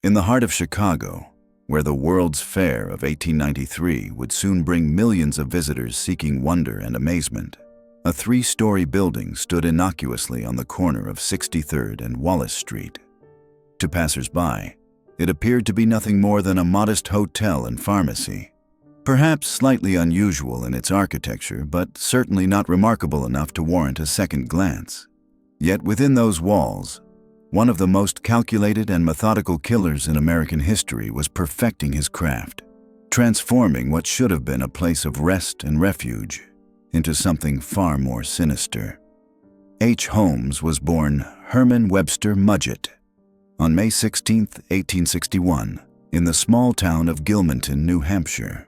In the heart of Chicago, where the World's Fair of 1893 would soon bring millions of visitors seeking wonder and amazement, a three-story building stood innocuously on the corner of 63rd and Wallace Street. To passers-by, it appeared to be nothing more than a modest hotel and pharmacy, perhaps slightly unusual in its architecture, but certainly not remarkable enough to warrant a second glance. Yet within those walls, one of the most calculated and methodical killers in American history was perfecting his craft, transforming what should have been a place of rest and refuge into something far more sinister. H. Holmes was born Herman Webster Mudgett on May 16, 1861, in the small town of Gilmanton, New Hampshire.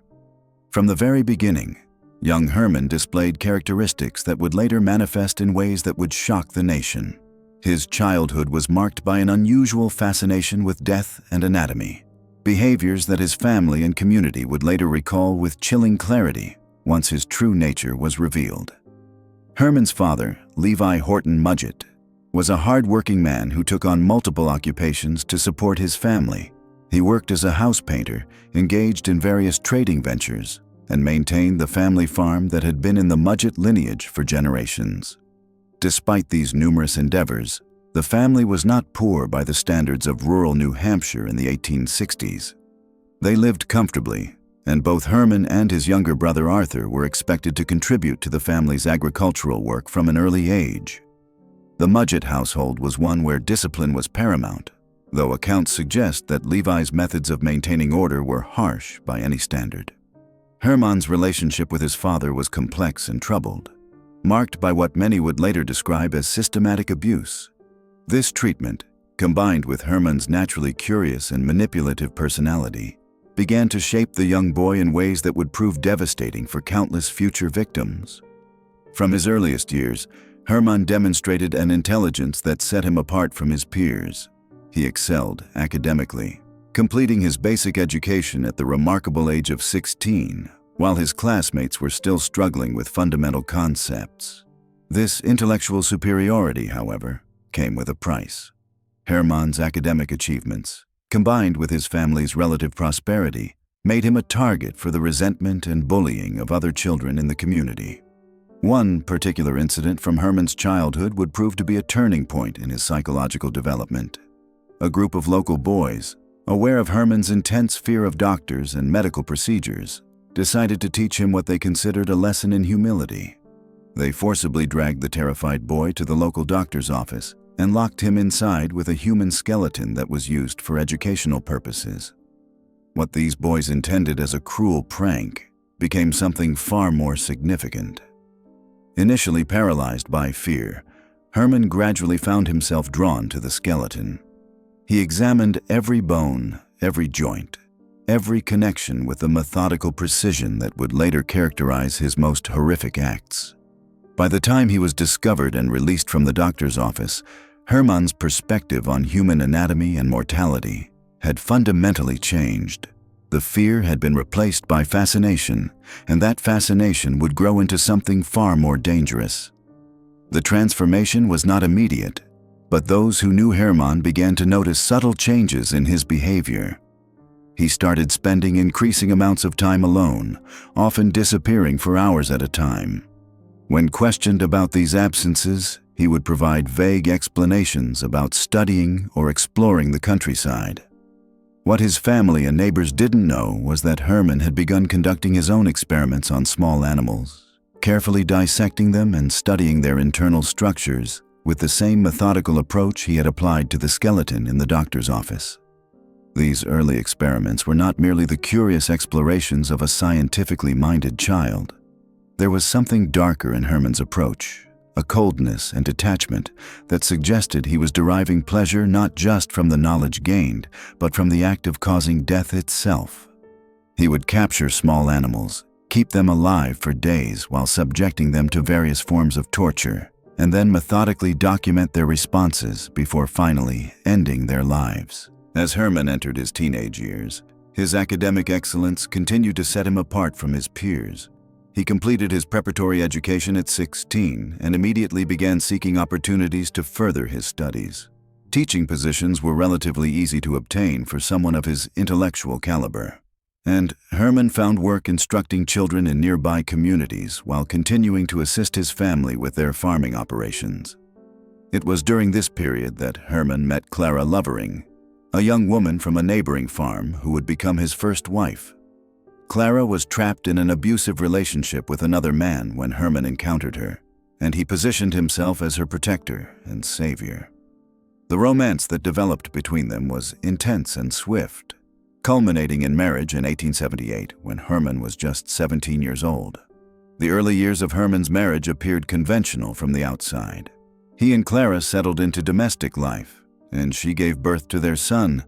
From the very beginning, young Herman displayed characteristics that would later manifest in ways that would shock the nation. His childhood was marked by an unusual fascination with death and anatomy, behaviors that his family and community would later recall with chilling clarity once his true nature was revealed. Herman's father, Levi Horton Mudgett, was a hard-working man who took on multiple occupations to support his family. He worked as a house painter, engaged in various trading ventures, and maintained the family farm that had been in the Mudgett lineage for generations. Despite these numerous endeavors, the family was not poor by the standards of rural New Hampshire in the 1860s. They lived comfortably, and both Herman and his younger brother Arthur were expected to contribute to the family's agricultural work from an early age. The Mudgett household was one where discipline was paramount, though accounts suggest that Levi's methods of maintaining order were harsh by any standard. Herman's relationship with his father was complex and troubled, marked by what many would later describe as systematic abuse. This treatment, combined with Herman's naturally curious and manipulative personality, began to shape the young boy in ways that would prove devastating for countless future victims. From his earliest years, Herman demonstrated an intelligence that set him apart from his peers. He excelled academically, completing his basic education at the remarkable age of 16, while his classmates were still struggling with fundamental concepts. This intellectual superiority, however, came with a price. Herman's academic achievements, combined with his family's relative prosperity, made him a target for the resentment and bullying of other children in the community. One particular incident from Herman's childhood would prove to be a turning point in his psychological development. A group of local boys, aware of Herman's intense fear of doctors and medical procedures, decided to teach him what they considered a lesson in humility. They forcibly dragged the terrified boy to the local doctor's office and locked him inside with a human skeleton that was used for educational purposes. What these boys intended as a cruel prank became something far more significant. Initially paralyzed by fear, Herman gradually found himself drawn to the skeleton. He examined every bone, every joint, every connection with the methodical precision that would later characterize his most horrific acts. By the time he was discovered and released from the doctor's office, Herman's perspective on human anatomy and mortality had fundamentally changed. The fear had been replaced by fascination, and that fascination would grow into something far more dangerous. The transformation was not immediate, but those who knew Herman began to notice subtle changes in his behavior. He started spending increasing amounts of time alone, often disappearing for hours at a time. When questioned about these absences, he would provide vague explanations about studying or exploring the countryside. What his family and neighbors didn't know was that Herman had begun conducting his own experiments on small animals, carefully dissecting them and studying their internal structures with the same methodical approach he had applied to the skeleton in the doctor's office. These early experiments were not merely the curious explorations of a scientifically minded child. There was something darker in Herman's approach, a coldness and detachment that suggested he was deriving pleasure not just from the knowledge gained, but from the act of causing death itself. He would capture small animals, keep them alive for days while subjecting them to various forms of torture, and then methodically document their responses before finally ending their lives. As Herman entered his teenage years, his academic excellence continued to set him apart from his peers. He completed his preparatory education at 16 and immediately began seeking opportunities to further his studies. Teaching positions were relatively easy to obtain for someone of his intellectual caliber, and Herman found work instructing children in nearby communities while continuing to assist his family with their farming operations. It was during this period that Herman met Clara Lovering, a young woman from a neighboring farm who would become his first wife. Clara was trapped in an abusive relationship with another man when Herman encountered her, and he positioned himself as her protector and savior. The romance that developed between them was intense and swift, culminating in marriage in 1878 when Herman was just 17 years old. The early years of Herman's marriage appeared conventional from the outside. He and Clara settled into domestic life, and she gave birth to their son,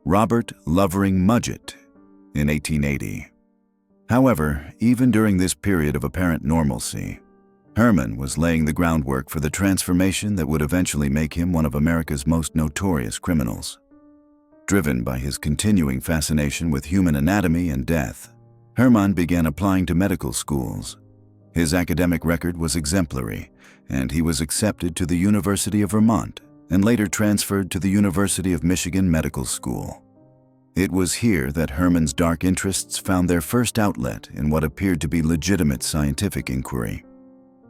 Robert Lovering Mudgett, in 1880. However, even during this period of apparent normalcy, Herman was laying the groundwork for the transformation that would eventually make him one of America's most notorious criminals. Driven by his continuing fascination with human anatomy and death, Herman began applying to medical schools. His academic record was exemplary, and he was accepted to the University of Vermont and later transferred to the University of Michigan Medical School. It was here that Herman's dark interests found their first outlet in what appeared to be legitimate scientific inquiry.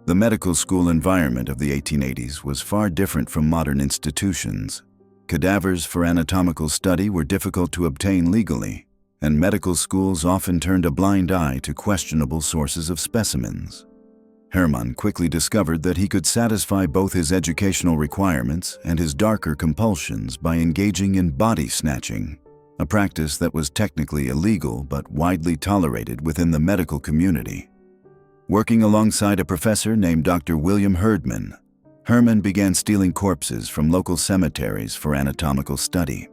The medical school environment of the 1880s was far different from modern institutions. Cadavers for anatomical study were difficult to obtain legally, and medical schools often turned a blind eye to questionable sources of specimens. Herman quickly discovered that he could satisfy both his educational requirements and his darker compulsions by engaging in body snatching, a practice that was technically illegal but widely tolerated within the medical community. Working alongside a professor named Dr. William Herdman, Herman began stealing corpses from local cemeteries for anatomical study.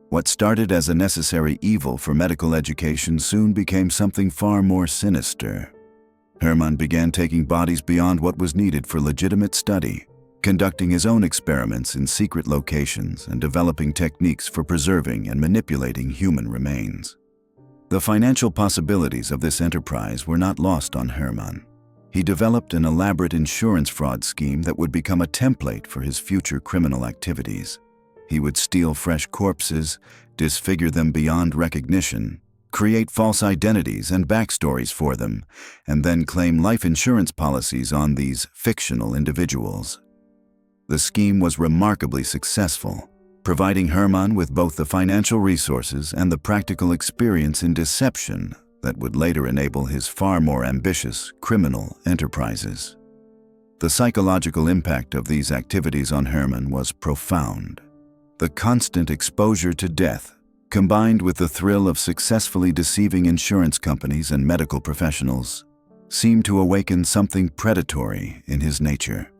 What started as a necessary evil for medical education soon became something far more sinister. Herman began taking bodies beyond what was needed for legitimate study, conducting his own experiments in secret locations and developing techniques for preserving and manipulating human remains. The financial possibilities of this enterprise were not lost on Herman. He developed an elaborate insurance fraud scheme that would become a template for his future criminal activities. He would steal fresh corpses, disfigure them beyond recognition, create false identities and backstories for them, and then claim life insurance policies on these fictional individuals. The scheme was remarkably successful, providing Herman with both the financial resources and the practical experience in deception that would later enable his far more ambitious criminal enterprises. The psychological impact of these activities on Herman was profound. The constant exposure to death, combined with the thrill of successfully deceiving insurance companies and medical professionals, seemed to awaken something predatory in his nature.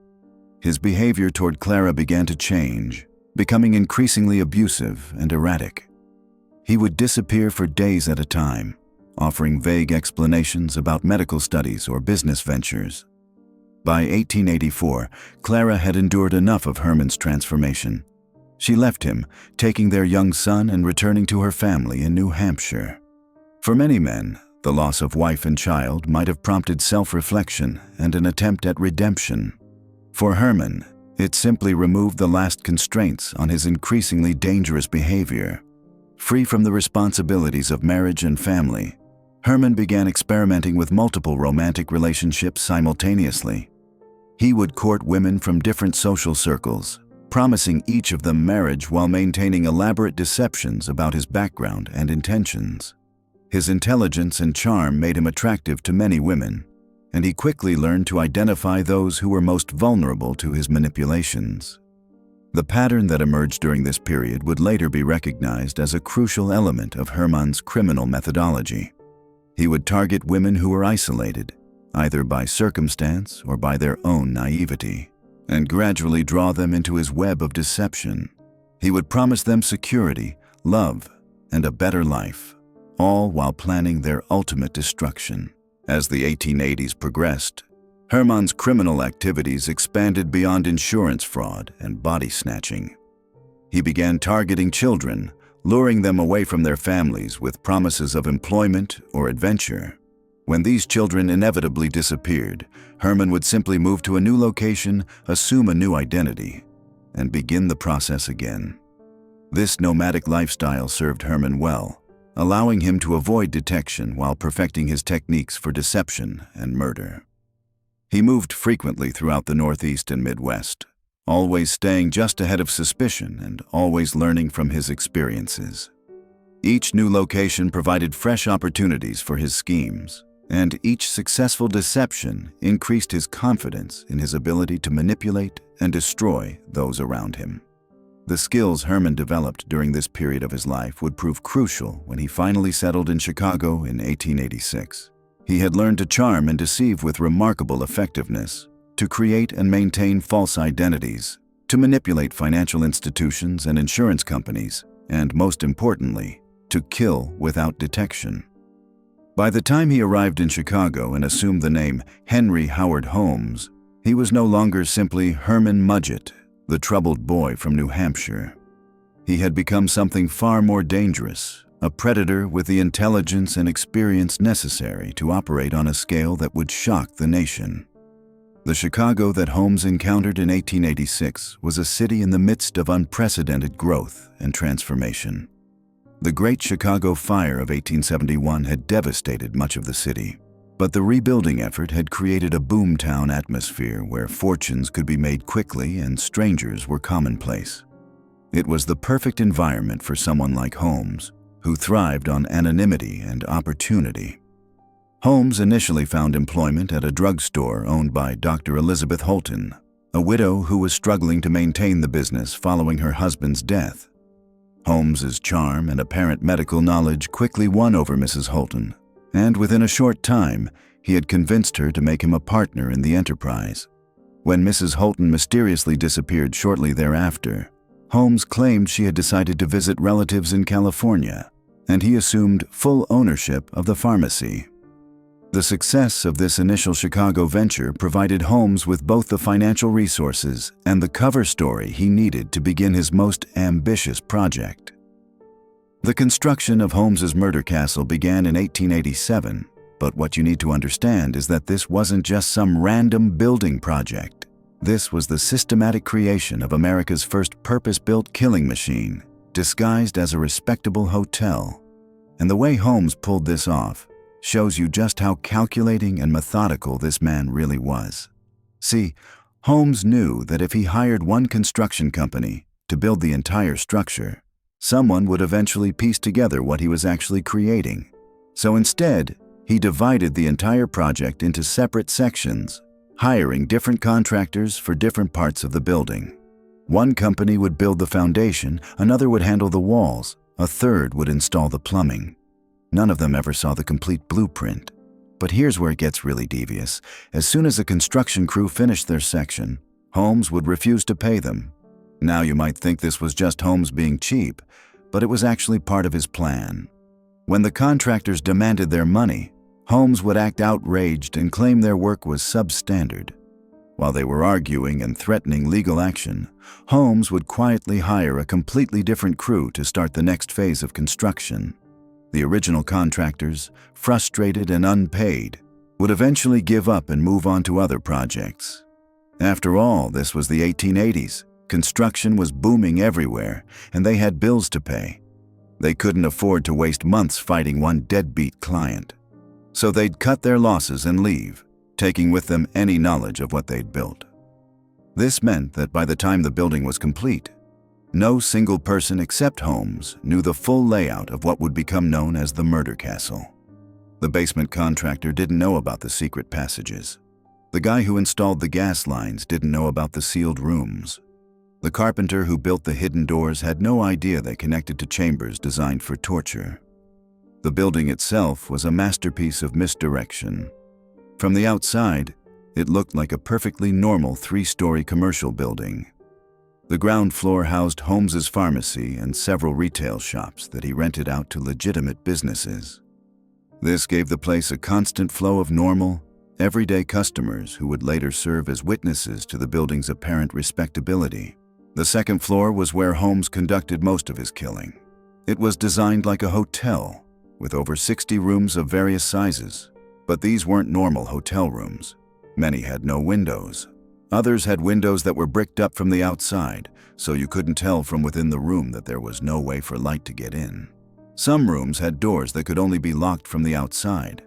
His behavior toward Clara began to change, becoming increasingly abusive and erratic. He would disappear for days at a time, offering vague explanations about medical studies or business ventures. By 1884, Clara had endured enough of Herman's transformation. She left him, taking their young son and returning to her family in New Hampshire. For many men, the loss of wife and child might have prompted self-reflection and an attempt at redemption. For Herman, it simply removed the last constraints on his increasingly dangerous behavior. Free from the responsibilities of marriage and family, Herman began experimenting with multiple romantic relationships simultaneously. He would court women from different social circles, promising each of them marriage while maintaining elaborate deceptions about his background and intentions. His intelligence and charm made him attractive to many women, and he quickly learned to identify those who were most vulnerable to his manipulations. The pattern that emerged during this period would later be recognized as a crucial element of Herman's criminal methodology. He would target women who were isolated, either by circumstance or by their own naivety, and gradually draw them into his web of deception. He would promise them security, love, and a better life, all while planning their ultimate destruction. As the 1880s progressed, Herman's criminal activities expanded beyond insurance fraud and body snatching. He began targeting children, luring them away from their families with promises of employment or adventure. When these children inevitably disappeared, Herman would simply move to a new location, assume a new identity, and begin the process again. This nomadic lifestyle served Herman well, allowing him to avoid detection while perfecting his techniques for deception and murder. He moved frequently throughout the Northeast and Midwest, always staying just ahead of suspicion and always learning from his experiences. Each new location provided fresh opportunities for his schemes, and each successful deception increased his confidence in his ability to manipulate and destroy those around him. The skills Herman developed during this period of his life would prove crucial when he finally settled in Chicago in 1886. He had learned to charm and deceive with remarkable effectiveness, to create and maintain false identities, to manipulate financial institutions and insurance companies, and most importantly, to kill without detection. By the time he arrived in Chicago and assumed the name Henry Howard Holmes, he was no longer simply Herman Mudgett, the troubled boy from New Hampshire. He had become something far more dangerous, a predator with the intelligence and experience necessary to operate on a scale that would shock the nation. The Chicago that Holmes encountered in 1886 was a city in the midst of unprecedented growth and transformation. The Great Chicago Fire of 1871 had devastated much of the city, but the rebuilding effort had created a boomtown atmosphere where fortunes could be made quickly and strangers were commonplace. It was the perfect environment for someone like Holmes, who thrived on anonymity and opportunity. Holmes initially found employment at a drugstore owned by Dr. Elizabeth Holton, a widow who was struggling to maintain the business following her husband's death. Holmes's charm and apparent medical knowledge quickly won over Mrs. Holton, and within a short time, he had convinced her to make him a partner in the enterprise. When Mrs. Holton mysteriously disappeared shortly thereafter, Holmes claimed she had decided to visit relatives in California, and he assumed full ownership of the pharmacy. The success of this initial Chicago venture provided Holmes with both the financial resources and the cover story he needed to begin his most ambitious project. The construction of Holmes's murder castle began in 1887, but what you need to understand is that this wasn't just some random building project. This was the systematic creation of America's first purpose-built killing machine, disguised as a respectable hotel. And the way Holmes pulled this off shows you just how calculating and methodical this man really was. See, Holmes knew that if he hired one construction company to build the entire structure, someone would eventually piece together what he was actually creating. So instead, he divided the entire project into separate sections, hiring different contractors for different parts of the building. One company would build the foundation, another would handle the walls, a third would install the plumbing. None of them ever saw the complete blueprint. But here's where it gets really devious. As soon as the construction crew finished their section, Holmes would refuse to pay them. Now you might think this was just Holmes being cheap, but it was actually part of his plan. When the contractors demanded their money, Holmes would act outraged and claim their work was substandard. While they were arguing and threatening legal action, Holmes would quietly hire a completely different crew to start the next phase of construction. The original contractors, frustrated and unpaid, would eventually give up and move on to other projects. After all, this was the 1880s. Construction was booming everywhere, and they had bills to pay. They couldn't afford to waste months fighting one deadbeat client. So they'd cut their losses and leave, taking with them any knowledge of what they'd built. This meant that by the time the building was complete, no single person except Holmes knew the full layout of what would become known as the murder castle. The basement contractor didn't know about the secret passages. The guy who installed the gas lines didn't know about the sealed rooms. The carpenter who built the hidden doors had no idea they connected to chambers designed for torture. The building itself was a masterpiece of misdirection. From the outside, it looked like a perfectly normal three-story commercial building. The ground floor housed Holmes's pharmacy and several retail shops that he rented out to legitimate businesses. This gave the place a constant flow of normal, everyday customers who would later serve as witnesses to the building's apparent respectability. The second floor was where Holmes conducted most of his killing. It was designed like a hotel, with over 60 rooms of various sizes. But these weren't normal hotel rooms. Many had no windows. Others had windows that were bricked up from the outside, so you couldn't tell from within the room that there was no way for light to get in. Some rooms had doors that could only be locked from the outside.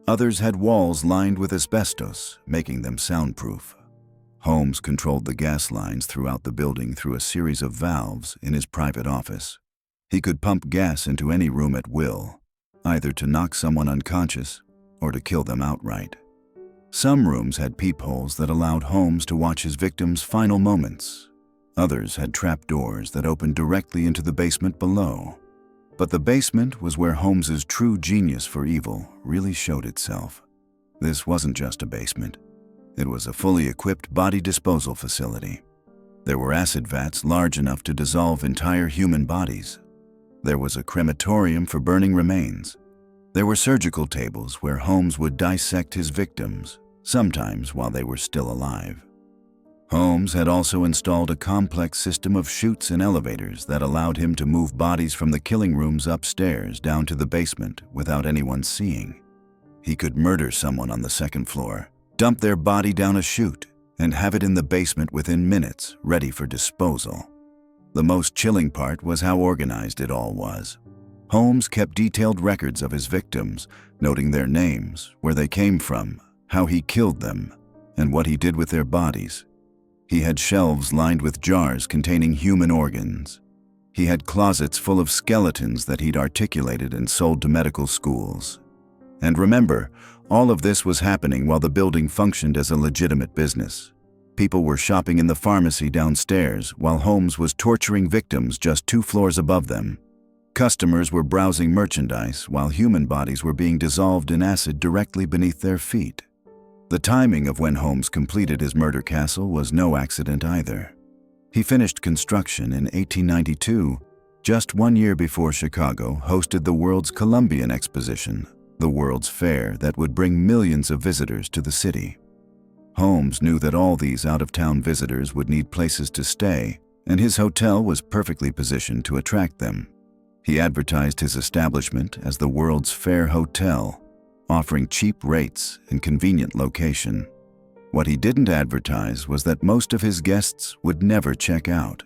Others had walls lined with asbestos, making them soundproof. Holmes controlled the gas lines throughout the building through a series of valves in his private office. He could pump gas into any room at will, either to knock someone unconscious or to kill them outright. Some rooms had peepholes that allowed Holmes to watch his victims' final moments. Others had trapdoors that opened directly into the basement below. But the basement was where Holmes's true genius for evil really showed itself. This wasn't just a basement. It was a fully equipped body disposal facility. There were acid vats large enough to dissolve entire human bodies. There was a crematorium for burning remains. There were surgical tables where Holmes would dissect his victims, sometimes while they were still alive. Holmes had also installed a complex system of chutes and elevators that allowed him to move bodies from the killing rooms upstairs down to the basement without anyone seeing. He could murder someone on the second floor, dump their body down a chute, and have it in the basement within minutes, ready for disposal. The most chilling part was how organized it all was. Holmes kept detailed records of his victims, noting their names, where they came from, how he killed them, and what he did with their bodies. He had shelves lined with jars containing human organs. He had closets full of skeletons that he'd articulated and sold to medical schools. And remember, all of this was happening while the building functioned as a legitimate business. People were shopping in the pharmacy downstairs while Holmes was torturing victims just 2 floors above them. Customers were browsing merchandise while human bodies were being dissolved in acid directly beneath their feet. The timing of when Holmes completed his murder castle was no accident either. He finished construction in 1892, just 1 year before Chicago hosted the World's Columbian Exposition, the World's Fair that would bring millions of visitors to the city. Holmes knew that all these out-of-town visitors would need places to stay, and his hotel was perfectly positioned to attract them. He advertised his establishment as the World's Fair Hotel, offering cheap rates and convenient location. What he didn't advertise was that most of his guests would never check out.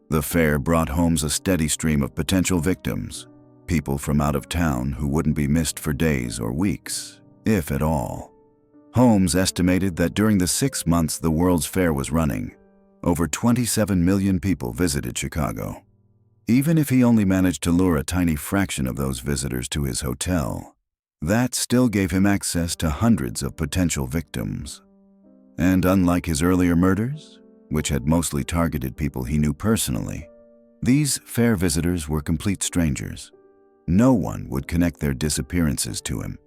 The fair brought Holmes a steady stream of potential victims, people from out of town who wouldn't be missed for days or weeks, if at all. Holmes estimated that during the 6 months the World's Fair was running, over 27 million people visited Chicago. Even if he only managed to lure a tiny fraction of those visitors to his hotel, that still gave him access to hundreds of potential victims. And unlike his earlier murders, which had mostly targeted people he knew personally, these fair visitors were complete strangers. No one would connect their disappearances to him.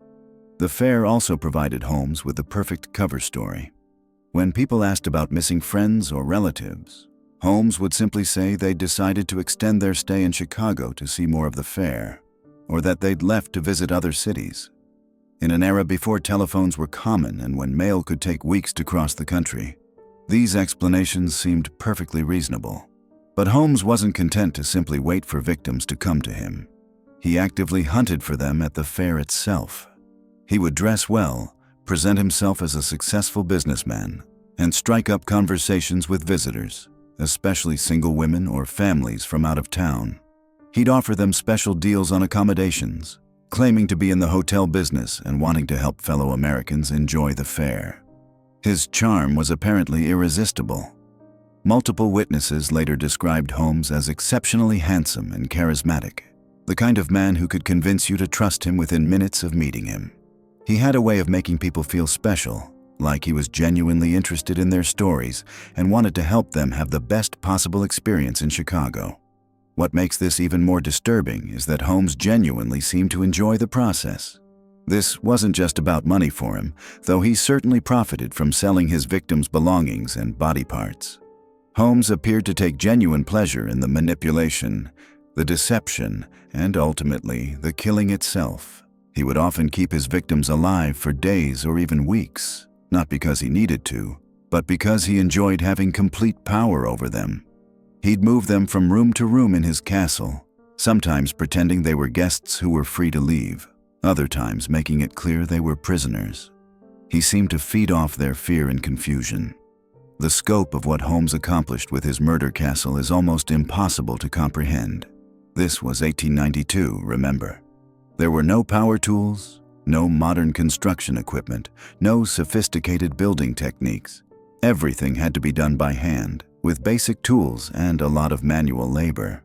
The fair also provided Holmes with the perfect cover story. When people asked about missing friends or relatives, Holmes would simply say they'd decided to extend their stay in Chicago to see more of the fair, or that they'd left to visit other cities. In an era before telephones were common and when mail could take weeks to cross the country, these explanations seemed perfectly reasonable. But Holmes wasn't content to simply wait for victims to come to him. He actively hunted for them at the fair itself. He would dress well, present himself as a successful businessman, and strike up conversations with visitors, especially single women or families from out of town. He'd offer them special deals on accommodations, claiming to be in the hotel business and wanting to help fellow Americans enjoy the fair. His charm was apparently irresistible. Multiple witnesses later described Holmes as exceptionally handsome and charismatic, the kind of man who could convince you to trust him within minutes of meeting him. He had a way of making people feel special, like he was genuinely interested in their stories and wanted to help them have the best possible experience in Chicago. What makes this even more disturbing is that Holmes genuinely seemed to enjoy the process. This wasn't just about money for him, though he certainly profited from selling his victims' belongings and body parts. Holmes appeared to take genuine pleasure in the manipulation, the deception, and ultimately the killing itself. He would often keep his victims alive for days or even weeks, not because he needed to, but because he enjoyed having complete power over them. He'd move them from room to room in his castle, sometimes pretending they were guests who were free to leave, other times making it clear they were prisoners. He seemed to feed off their fear and confusion. The scope of what Holmes accomplished with his murder castle is almost impossible to comprehend. This was 1892, remember. There were no power tools, no modern construction equipment, no sophisticated building techniques. Everything had to be done by hand, with basic tools and a lot of manual labor.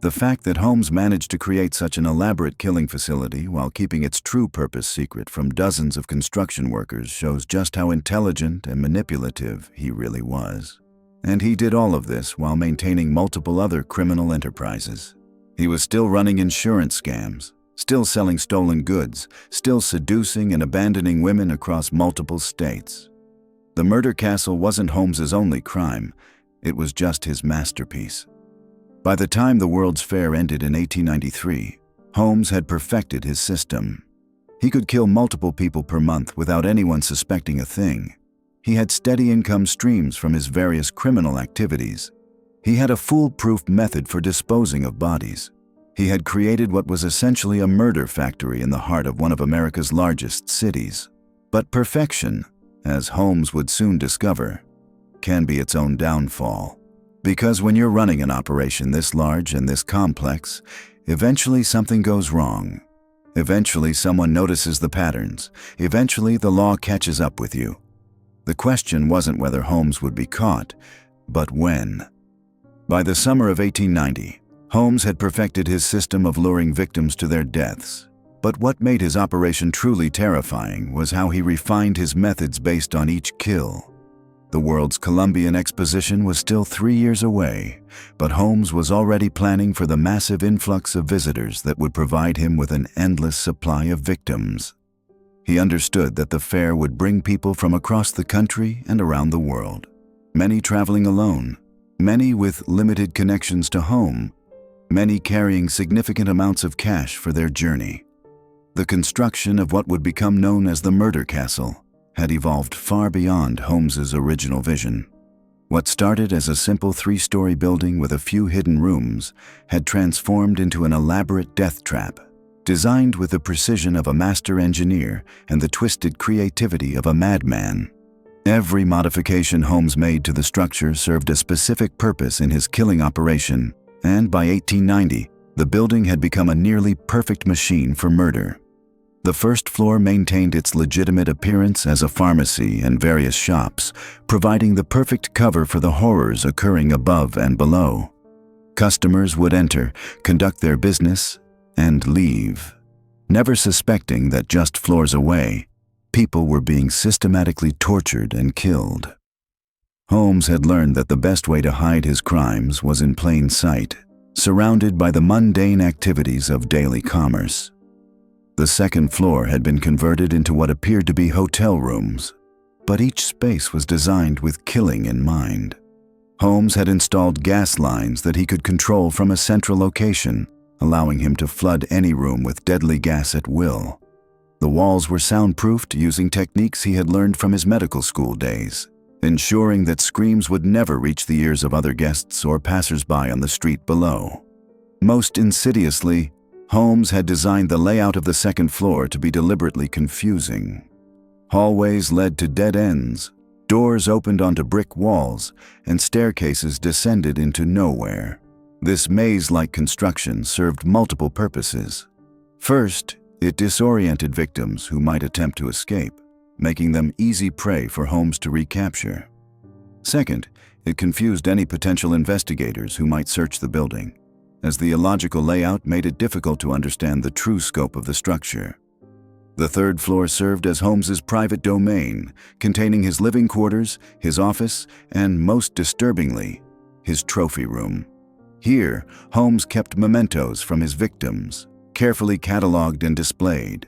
The fact that Holmes managed to create such an elaborate killing facility while keeping its true purpose secret from dozens of construction workers shows just how intelligent and manipulative he really was. And he did all of this while maintaining multiple other criminal enterprises. He was still running insurance scams, still selling stolen goods, still seducing and abandoning women across multiple states. The murder castle wasn't Holmes's only crime, it was just his masterpiece. By the time the World's Fair ended in 1893, Holmes had perfected his system. He could kill multiple people per month without anyone suspecting a thing. He had steady income streams from his various criminal activities. He had a foolproof method for disposing of bodies. He had created what was essentially a murder factory in the heart of one of America's largest cities. But perfection, as Holmes would soon discover, can be its own downfall. Because when you're running an operation this large and this complex, eventually something goes wrong. Eventually someone notices the patterns. Eventually the law catches up with you. The question wasn't whether Holmes would be caught, but when. By the summer of 1890, Holmes had perfected his system of luring victims to their deaths. But what made his operation truly terrifying was how he refined his methods based on each kill. The World's Columbian Exposition was still 3 years away, but Holmes was already planning for the massive influx of visitors that would provide him with an endless supply of victims. He understood that the fair would bring people from across the country and around the world, many traveling alone, many with limited connections to home, many carrying significant amounts of cash for their journey. The construction of what would become known as the Murder Castle had evolved far beyond Holmes's original vision. What started as a simple 3-story building with a few hidden rooms had transformed into an elaborate death trap, designed with the precision of a master engineer and the twisted creativity of a madman. Every modification Holmes made to the structure served a specific purpose in his killing operation, and by 1890, the building had become a nearly perfect machine for murder. The first floor maintained its legitimate appearance as a pharmacy and various shops, providing the perfect cover for the horrors occurring above and below. Customers would enter, conduct their business, and leave, never suspecting that just floors away, people were being systematically tortured and killed. Holmes had learned that the best way to hide his crimes was in plain sight, surrounded by the mundane activities of daily commerce. The second floor had been converted into what appeared to be hotel rooms, but each space was designed with killing in mind. Holmes had installed gas lines that he could control from a central location, allowing him to flood any room with deadly gas at will. The walls were soundproofed using techniques he had learned from his medical school days, ensuring that screams would never reach the ears of other guests or passers-by on the street below. Most insidiously, Holmes had designed the layout of the second floor to be deliberately confusing. Hallways led to dead ends, doors opened onto brick walls, and staircases descended into nowhere. This maze-like construction served multiple purposes. First, it disoriented victims who might attempt to escape, making them easy prey for Holmes to recapture. Second, it confused any potential investigators who might search the building, as the illogical layout made it difficult to understand the true scope of the structure. The third floor served as Holmes's private domain, containing his living quarters, his office, and, most disturbingly, his trophy room. Here, Holmes kept mementos from his victims, carefully cataloged and displayed.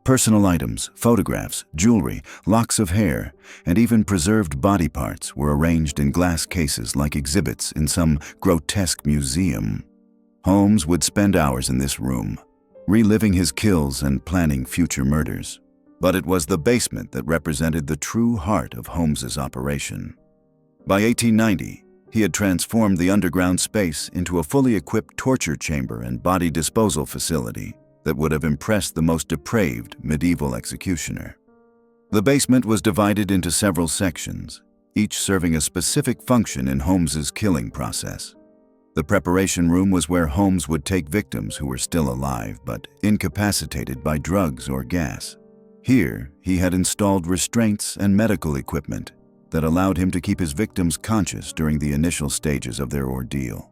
Personal items, photographs, jewelry, locks of hair, and even preserved body parts were arranged in glass cases like exhibits in some grotesque museum. Holmes would spend hours in this room, reliving his kills and planning future murders. But it was the basement that represented the true heart of Holmes's operation. By 1890, he had transformed the underground space into a fully equipped torture chamber and body disposal facility that would have impressed the most depraved medieval executioner. The basement was divided into several sections, each serving a specific function in Holmes's killing process. The preparation room was where Holmes would take victims who were still alive but incapacitated by drugs or gas. Here, he had installed restraints and medical equipment that allowed him to keep his victims conscious during the initial stages of their ordeal.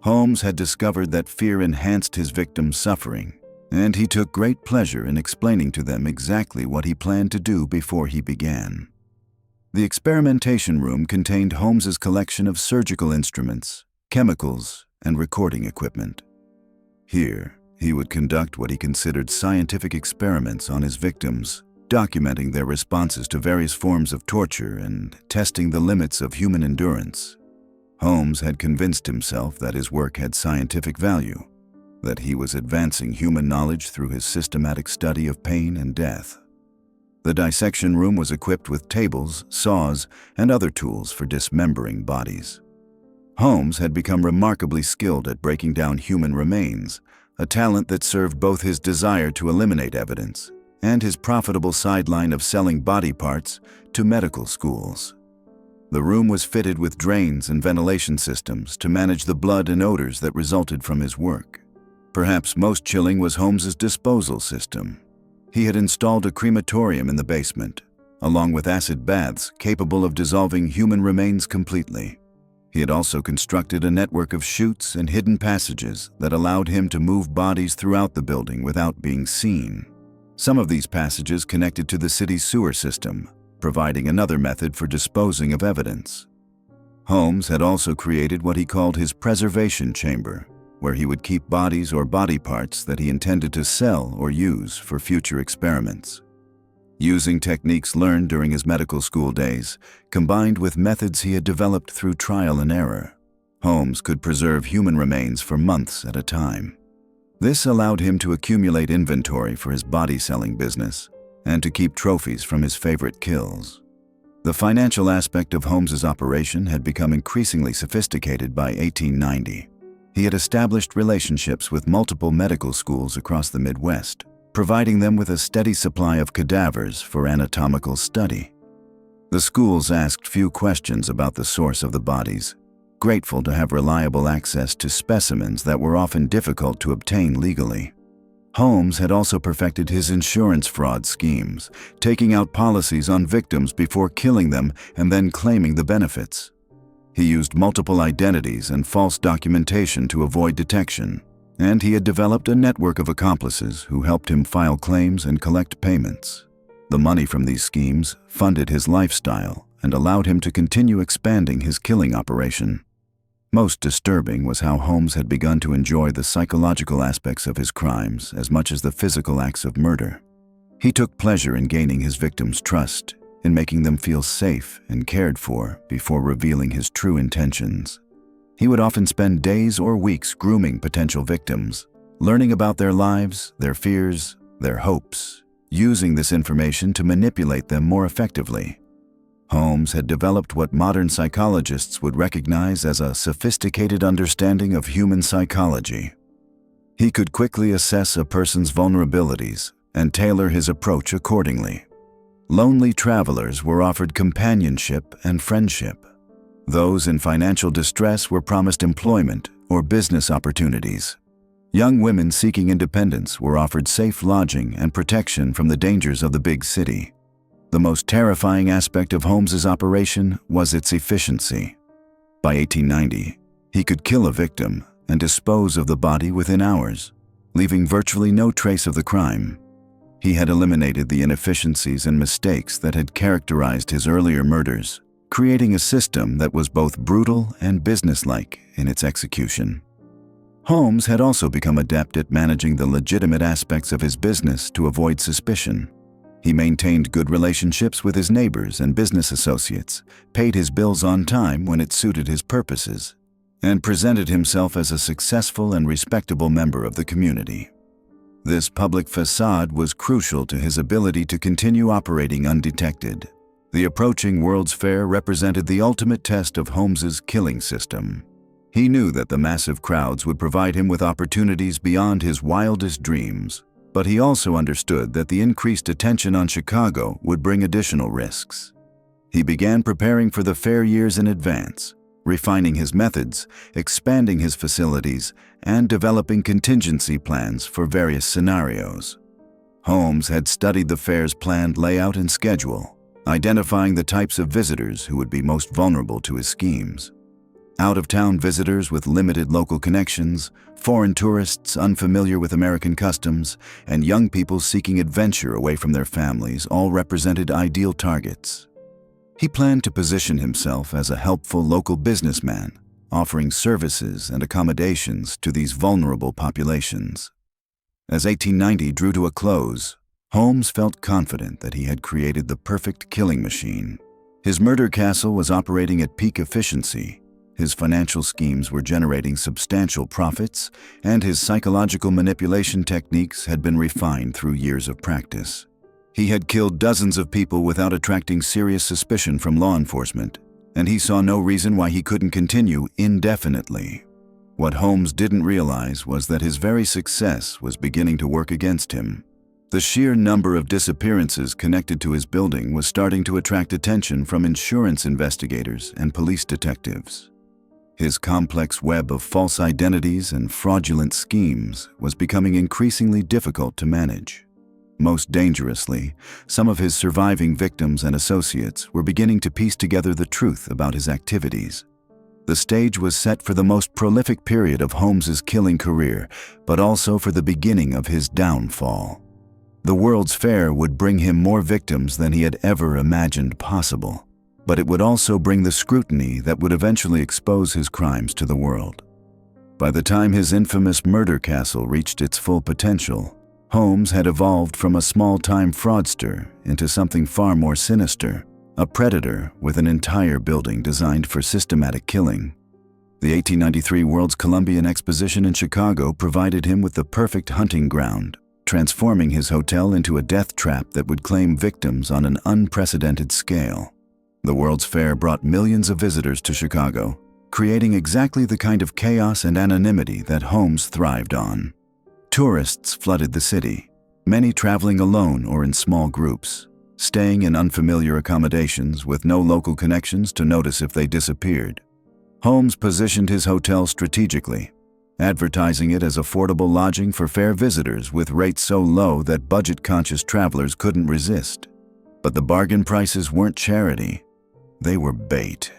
Holmes had discovered that fear enhanced his victims' suffering, and he took great pleasure in explaining to them exactly what he planned to do before he began. The experimentation room contained Holmes's collection of surgical instruments, chemicals, and recording equipment. Here, he would conduct what he considered scientific experiments on his victims, documenting their responses to various forms of torture and testing the limits of human endurance. Holmes had convinced himself that his work had scientific value, that he was advancing human knowledge through his systematic study of pain and death. The dissection room was equipped with tables, saws, and other tools for dismembering bodies. Holmes had become remarkably skilled at breaking down human remains, a talent that served both his desire to eliminate evidence and his profitable sideline of selling body parts to medical schools. The room was fitted with drains and ventilation systems to manage the blood and odors that resulted from his work. Perhaps most chilling was Holmes's disposal system. He had installed a crematorium in the basement, along with acid baths capable of dissolving human remains completely. He had also constructed a network of chutes and hidden passages that allowed him to move bodies throughout the building without being seen. Some of these passages connected to the city's sewer system, providing another method for disposing of evidence. Holmes had also created what he called his preservation chamber, where he would keep bodies or body parts that he intended to sell or use for future experiments. Using techniques learned during his medical school days, combined with methods he had developed through trial and error, Holmes could preserve human remains for months at a time. This allowed him to accumulate inventory for his body-selling business and to keep trophies from his favorite kills. The financial aspect of Holmes's operation had become increasingly sophisticated by 1890. He had established relationships with multiple medical schools across the Midwest, providing them with a steady supply of cadavers for anatomical study. The schools asked few questions about the source of the bodies, grateful to have reliable access to specimens that were often difficult to obtain legally. Holmes had also perfected his insurance fraud schemes, taking out policies on victims before killing them and then claiming the benefits. He used multiple identities and false documentation to avoid detection, and he had developed a network of accomplices who helped him file claims and collect payments. The money from these schemes funded his lifestyle and allowed him to continue expanding his killing operation. Most disturbing was how Holmes had begun to enjoy the psychological aspects of his crimes as much as the physical acts of murder. He took pleasure in gaining his victims' trust, in making them feel safe and cared for before revealing his true intentions. He would often spend days or weeks grooming potential victims, learning about their lives, their fears, their hopes, using this information to manipulate them more effectively. Holmes had developed what modern psychologists would recognize as a sophisticated understanding of human psychology. He could quickly assess a person's vulnerabilities and tailor his approach accordingly. Lonely travelers were offered companionship and friendship. Those in financial distress were promised employment or business opportunities. Young women seeking independence were offered safe lodging and protection from the dangers of the big city. The most terrifying aspect of Holmes's operation was its efficiency. By 1890, he could kill a victim and dispose of the body within hours, leaving virtually no trace of the crime. He had eliminated the inefficiencies and mistakes that had characterized his earlier murders, creating a system that was both brutal and businesslike in its execution. Holmes had also become adept at managing the legitimate aspects of his business to avoid suspicion. He maintained good relationships with his neighbors and business associates, paid his bills on time when it suited his purposes, and presented himself as a successful and respectable member of the community. This public facade was crucial to his ability to continue operating undetected. The approaching World's Fair represented the ultimate test of Holmes's killing system. He knew that the massive crowds would provide him with opportunities beyond his wildest dreams, but he also understood that the increased attention on Chicago would bring additional risks. He began preparing for the fair years in advance, refining his methods, expanding his facilities, and developing contingency plans for various scenarios. Holmes had studied the fair's planned layout and schedule, identifying the types of visitors who would be most vulnerable to his schemes. Out-of-town visitors with limited local connections, foreign tourists unfamiliar with American customs, and young people seeking adventure away from their families all represented ideal targets. He planned to position himself as a helpful local businessman, offering services and accommodations to these vulnerable populations. As 1890 drew to a close, Holmes felt confident that he had created the perfect killing machine. His murder castle was operating at peak efficiency, his financial schemes were generating substantial profits, and his psychological manipulation techniques had been refined through years of practice. He had killed dozens of people without attracting serious suspicion from law enforcement, and he saw no reason why he couldn't continue indefinitely. What Holmes didn't realize was that his very success was beginning to work against him. The sheer number of disappearances connected to his building was starting to attract attention from insurance investigators and police detectives. His complex web of false identities and fraudulent schemes was becoming increasingly difficult to manage. Most dangerously, some of his surviving victims and associates were beginning to piece together the truth about his activities. The stage was set for the most prolific period of Holmes's killing career, but also for the beginning of his downfall. The World's Fair would bring him more victims than he had ever imagined possible, but it would also bring the scrutiny that would eventually expose his crimes to the world. By the time his infamous murder castle reached its full potential, Holmes had evolved from a small-time fraudster into something far more sinister, a predator with an entire building designed for systematic killing. The 1893 World's Columbian Exposition in Chicago provided him with the perfect hunting ground, transforming his hotel into a death trap that would claim victims on an unprecedented scale. The World's Fair brought millions of visitors to Chicago, creating exactly the kind of chaos and anonymity that Holmes thrived on. Tourists flooded the city, many traveling alone or in small groups, staying in unfamiliar accommodations with no local connections to notice if they disappeared. Holmes positioned his hotel strategically, advertising it as affordable lodging for fair visitors with rates so low that budget-conscious travelers couldn't resist. But the bargain prices weren't charity. They were bait.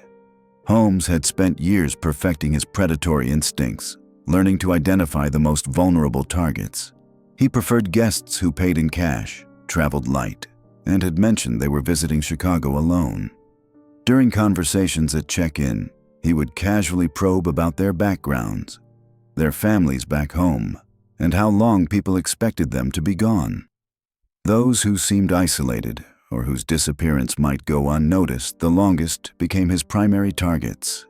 Holmes had spent years perfecting his predatory instincts, learning to identify the most vulnerable targets. He preferred guests who paid in cash, traveled light, and had mentioned they were visiting Chicago alone. During conversations at check-in, he would casually probe about their backgrounds, their families back home, and how long people expected them to be gone. Those who seemed isolated or whose disappearance might go unnoticed the longest became his primary targets.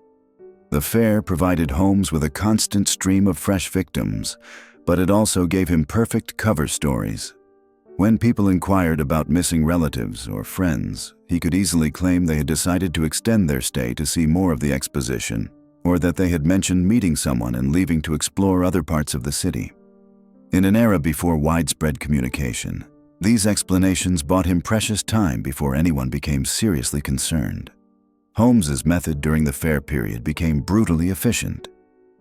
The fair provided Holmes with a constant stream of fresh victims, but it also gave him perfect cover stories. When people inquired about missing relatives or friends, he could easily claim they had decided to extend their stay to see more of the exposition, or that they had mentioned meeting someone and leaving to explore other parts of the city. In an era before widespread communication, these explanations bought him precious time before anyone became seriously concerned. Holmes's method during the fair period became brutally efficient.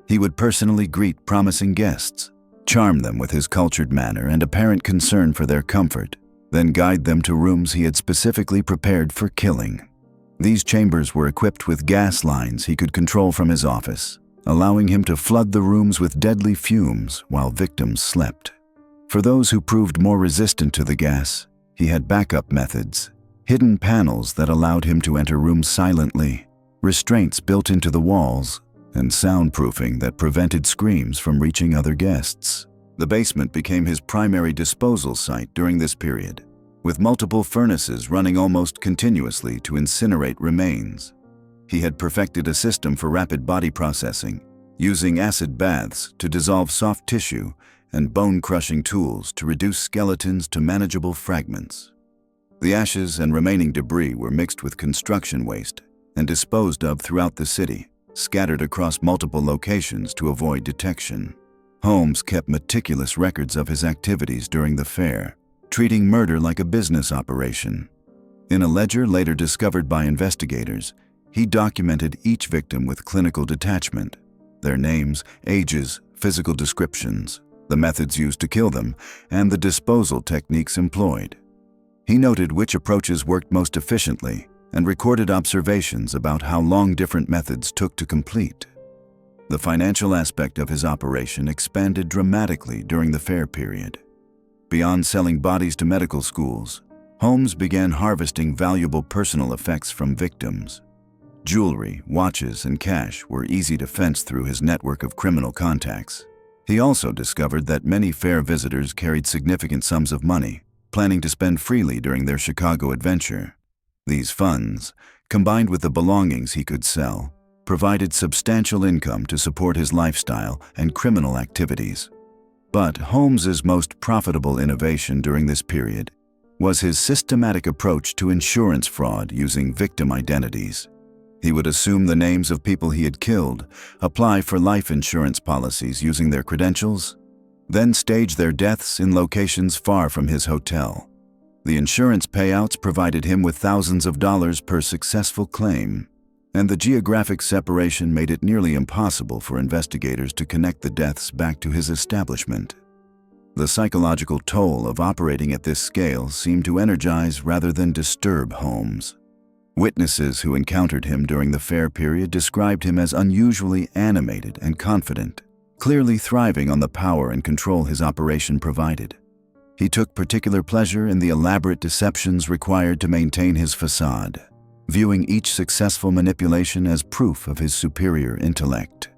He would personally greet promising guests, charm them with his cultured manner and apparent concern for their comfort, then guide them to rooms he had specifically prepared for killing. These chambers were equipped with gas lines he could control from his office, allowing him to flood the rooms with deadly fumes while victims slept. For those who proved more resistant to the gas, he had backup methods, hidden panels that allowed him to enter rooms silently, restraints built into the walls, and soundproofing that prevented screams from reaching other guests. The basement became his primary disposal site during this period, with multiple furnaces running almost continuously to incinerate remains. He had perfected a system for rapid body processing, using acid baths to dissolve soft tissue and bone-crushing tools to reduce skeletons to manageable fragments. The ashes and remaining debris were mixed with construction waste and disposed of throughout the city, scattered across multiple locations to avoid detection. Holmes kept meticulous records of his activities during the fair, treating murder like a business operation. In a ledger later discovered by investigators, he documented each victim with clinical detachment, their names, ages, physical descriptions, the methods used to kill them, and the disposal techniques employed. He noted which approaches worked most efficiently and recorded observations about how long different methods took to complete. The financial aspect of his operation expanded dramatically during the fair period. Beyond selling bodies to medical schools, Holmes began harvesting valuable personal effects from victims. Jewelry, watches, and cash were easy to fence through his network of criminal contacts. He also discovered that many fair visitors carried significant sums of money, planning to spend freely during their Chicago adventure. These funds, combined with the belongings he could sell, provided substantial income to support his lifestyle and criminal activities. But Holmes's most profitable innovation during this period was his systematic approach to insurance fraud using victim identities. He would assume the names of people he had killed, apply for life insurance policies using their credentials, then stage their deaths in locations far from his hotel. The insurance payouts provided him with thousands of dollars per successful claim, and the geographic separation made it nearly impossible for investigators to connect the deaths back to his establishment. The psychological toll of operating at this scale seemed to energize rather than disturb Holmes. Witnesses who encountered him during the fair period described him as unusually animated and confident, clearly thriving on the power and control his operation provided. He took particular pleasure in the elaborate deceptions required to maintain his facade, viewing each successful manipulation as proof of his superior intellect.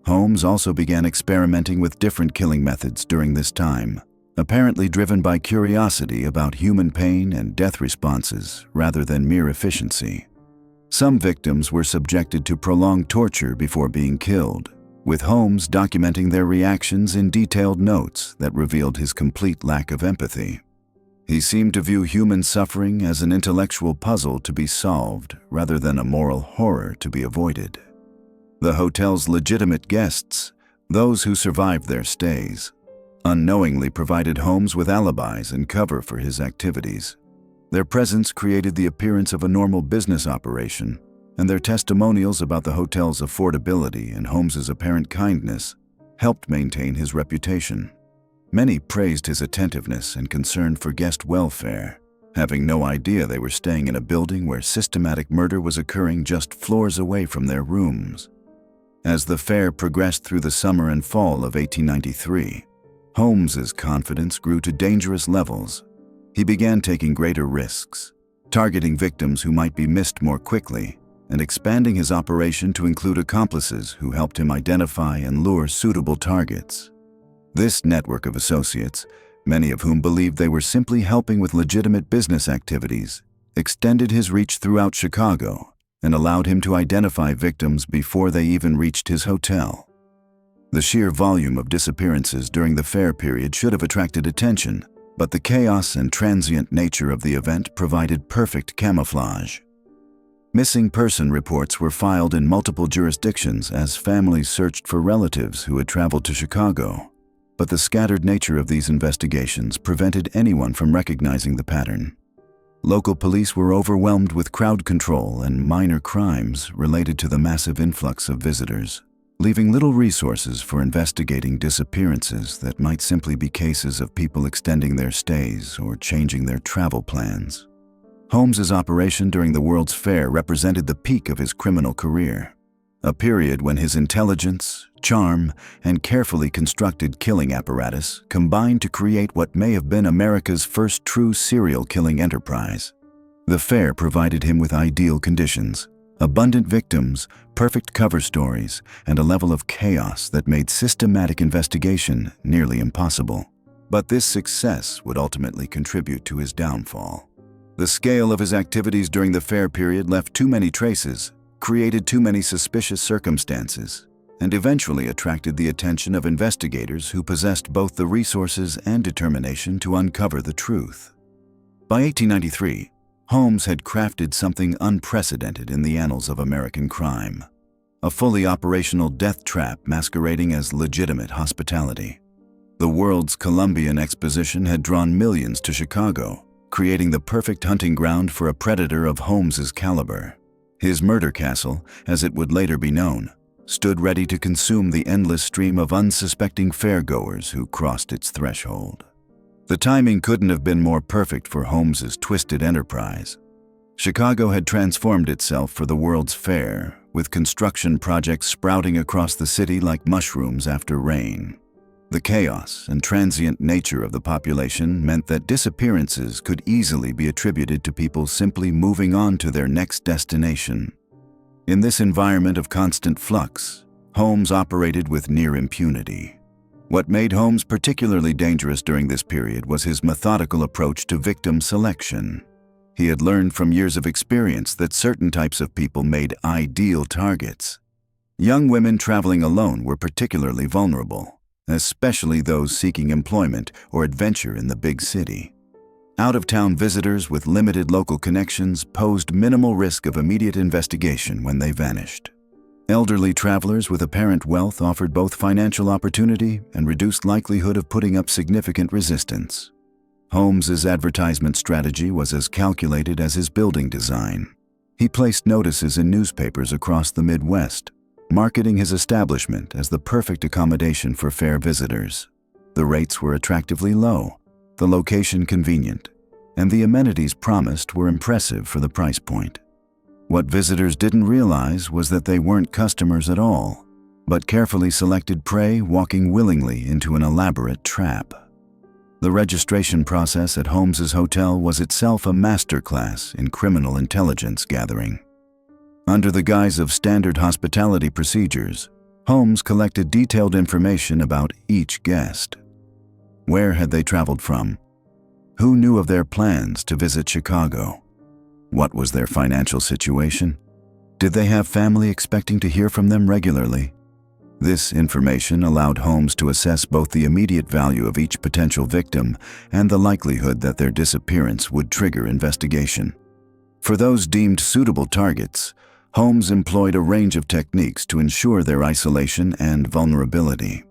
Holmes also began experimenting with different killing methods during this time, apparently driven by curiosity about human pain and death responses rather than mere efficiency. Some victims were subjected to prolonged torture before being killed, with Holmes documenting their reactions in detailed notes that revealed his complete lack of empathy. He seemed to view human suffering as an intellectual puzzle to be solved rather than a moral horror to be avoided. The hotel's legitimate guests, those who survived their stays, unknowingly provided Holmes with alibis and cover for his activities. Their presence created the appearance of a normal business operation, and their testimonials about the hotel's affordability and Holmes's apparent kindness helped maintain his reputation. Many praised his attentiveness and concern for guest welfare, having no idea they were staying in a building where systematic murder was occurring just floors away from their rooms. As the fair progressed through the summer and fall of 1893, Holmes's confidence grew to dangerous levels. He began taking greater risks, targeting victims who might be missed more quickly, and expanding his operation to include accomplices who helped him identify and lure suitable targets. This network of associates, many of whom believed they were simply helping with legitimate business activities, extended his reach throughout Chicago and allowed him to identify victims before they even reached his hotel. The sheer volume of disappearances during the fair period should have attracted attention, but the chaos and transient nature of the event provided perfect camouflage. Missing person reports were filed in multiple jurisdictions as families searched for relatives who had traveled to Chicago, but the scattered nature of these investigations prevented anyone from recognizing the pattern. Local police were overwhelmed with crowd control and minor crimes related to the massive influx of visitors, leaving little resources for investigating disappearances that might simply be cases of people extending their stays or changing their travel plans. Holmes's operation during the World's Fair represented the peak of his criminal career, a period when his intelligence, charm, and carefully constructed killing apparatus combined to create what may have been America's first true serial killing enterprise. The fair provided him with ideal conditions: abundant victims, perfect cover stories, and a level of chaos that made systematic investigation nearly impossible. But this success would ultimately contribute to his downfall. The scale of his activities during the fair period left too many traces, created too many suspicious circumstances, and eventually attracted the attention of investigators who possessed both the resources and determination to uncover the truth. By 1893, Holmes had crafted something unprecedented in the annals of American crime: a fully operational death trap masquerading as legitimate hospitality. The World's Columbian Exposition had drawn millions to Chicago, creating the perfect hunting ground for a predator of Holmes's caliber. His murder castle, as it would later be known, stood ready to consume the endless stream of unsuspecting fairgoers who crossed its threshold. The timing couldn't have been more perfect for Holmes's twisted enterprise. Chicago had transformed itself for the World's Fair, with construction projects sprouting across the city like mushrooms after rain. The chaos and transient nature of the population meant that disappearances could easily be attributed to people simply moving on to their next destination. In this environment of constant flux, Holmes operated with near impunity. What made Holmes particularly dangerous during this period was his methodical approach to victim selection. He had learned from years of experience that certain types of people made ideal targets. Young women traveling alone were particularly vulnerable, especially those seeking employment or adventure in the big city. Out-of-town visitors with limited local connections posed minimal risk of immediate investigation when they vanished. Elderly travelers with apparent wealth offered both financial opportunity and reduced likelihood of putting up significant resistance. Holmes's advertisement strategy was as calculated as his building design. He placed notices in newspapers across the Midwest, marketing his establishment as the perfect accommodation for fair visitors. The rates were attractively low, the location convenient, and the amenities promised were impressive for the price point. What visitors didn't realize was that they weren't customers at all, but carefully selected prey walking willingly into an elaborate trap. The registration process at Holmes's hotel was itself a masterclass in criminal intelligence gathering. Under the guise of standard hospitality procedures, Holmes collected detailed information about each guest. Where had they traveled from? Who knew of their plans to visit Chicago? What was their financial situation? Did they have family expecting to hear from them regularly? This information allowed Holmes to assess both the immediate value of each potential victim and the likelihood that their disappearance would trigger investigation. For those deemed suitable targets, Holmes employed a range of techniques to ensure their isolation and vulnerability.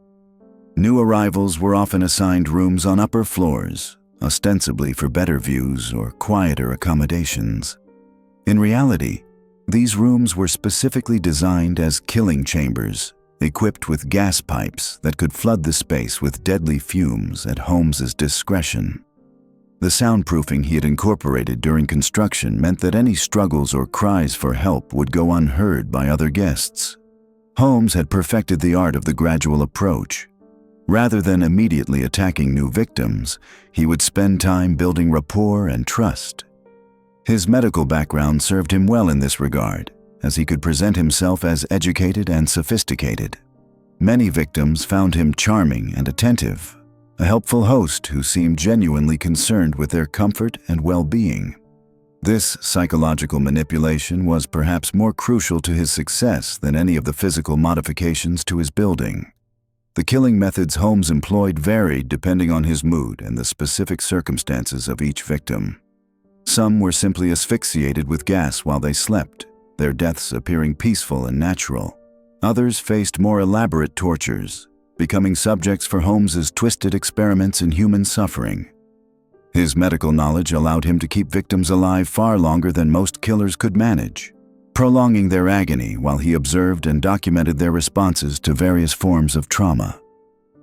New arrivals were often assigned rooms on upper floors, ostensibly for better views or quieter accommodations. In reality, these rooms were specifically designed as killing chambers, equipped with gas pipes that could flood the space with deadly fumes at Holmes's discretion. The soundproofing he had incorporated during construction meant that any struggles or cries for help would go unheard by other guests. Holmes had perfected the art of the gradual approach. Rather than immediately attacking new victims, he would spend time building rapport and trust. His medical background served him well in this regard, as he could present himself as educated and sophisticated. Many victims found him charming and attentive, a helpful host who seemed genuinely concerned with their comfort and well-being. This psychological manipulation was perhaps more crucial to his success than any of the physical modifications to his building. The killing methods Holmes employed varied depending on his mood and the specific circumstances of each victim. Some were simply asphyxiated with gas while they slept, their deaths appearing peaceful and natural. Others faced more elaborate tortures, becoming subjects for Holmes's twisted experiments in human suffering. His medical knowledge allowed him to keep victims alive far longer than most killers could manage, prolonging their agony while he observed and documented their responses to various forms of trauma.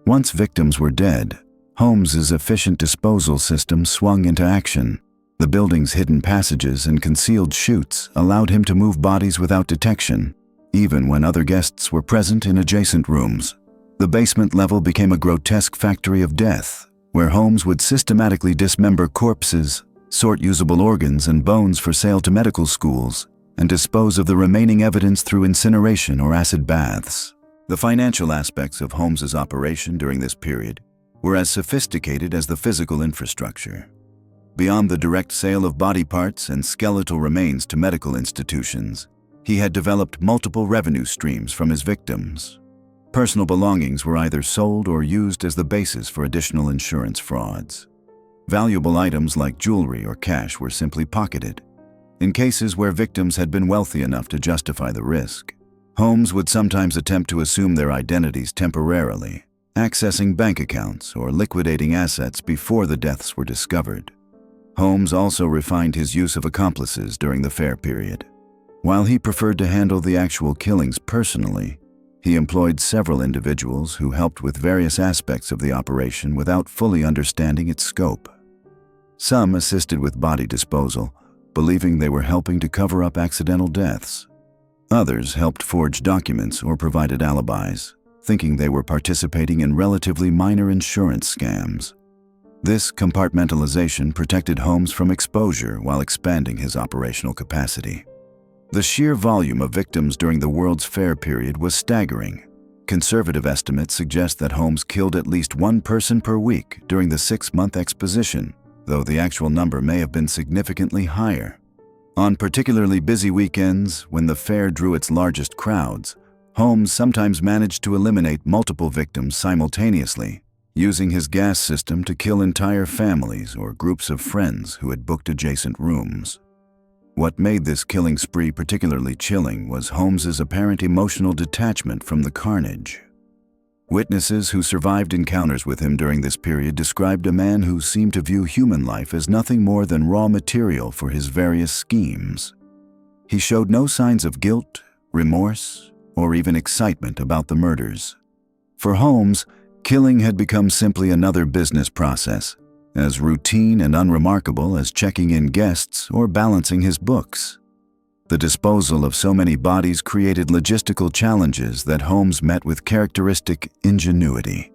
Once victims were dead, Holmes's efficient disposal system swung into action. The building's hidden passages and concealed chutes allowed him to move bodies without detection, even when other guests were present in adjacent rooms. The basement level became a grotesque factory of death, where Holmes would systematically dismember corpses, sort usable organs and bones for sale to medical schools, and dispose of the remaining evidence through incineration or acid baths. The financial aspects of Holmes's operation during this period were as sophisticated as the physical infrastructure. Beyond the direct sale of body parts and skeletal remains to medical institutions, he had developed multiple revenue streams from his victims. Personal belongings were either sold or used as the basis for additional insurance frauds. Valuable items like jewelry or cash were simply pocketed. In cases where victims had been wealthy enough to justify the risk, Holmes would sometimes attempt to assume their identities temporarily, accessing bank accounts or liquidating assets before the deaths were discovered. Holmes also refined his use of accomplices during the fair period. While he preferred to handle the actual killings personally, he employed several individuals who helped with various aspects of the operation without fully understanding its scope. Some assisted with body disposal, believing they were helping to cover up accidental deaths. Others helped forge documents or provided alibis, thinking they were participating in relatively minor insurance scams. This compartmentalization protected Holmes from exposure while expanding his operational capacity. The sheer volume of victims during the World's Fair period was staggering. Conservative estimates suggest that Holmes killed at least one person per week during the 6-month exposition, though the actual number may have been significantly higher. On particularly busy weekends, when the fair drew its largest crowds, Holmes sometimes managed to eliminate multiple victims simultaneously, using his gas system to kill entire families or groups of friends who had booked adjacent rooms. What made this killing spree particularly chilling was Holmes's apparent emotional detachment from the carnage. Witnesses who survived encounters with him during this period described a man who seemed to view human life as nothing more than raw material for his various schemes. He showed no signs of guilt, remorse, or even excitement about the murders. For Holmes, killing had become simply another business process, as routine and unremarkable as checking in guests or balancing his books. The disposal of so many bodies created logistical challenges that Holmes met with characteristic ingenuity.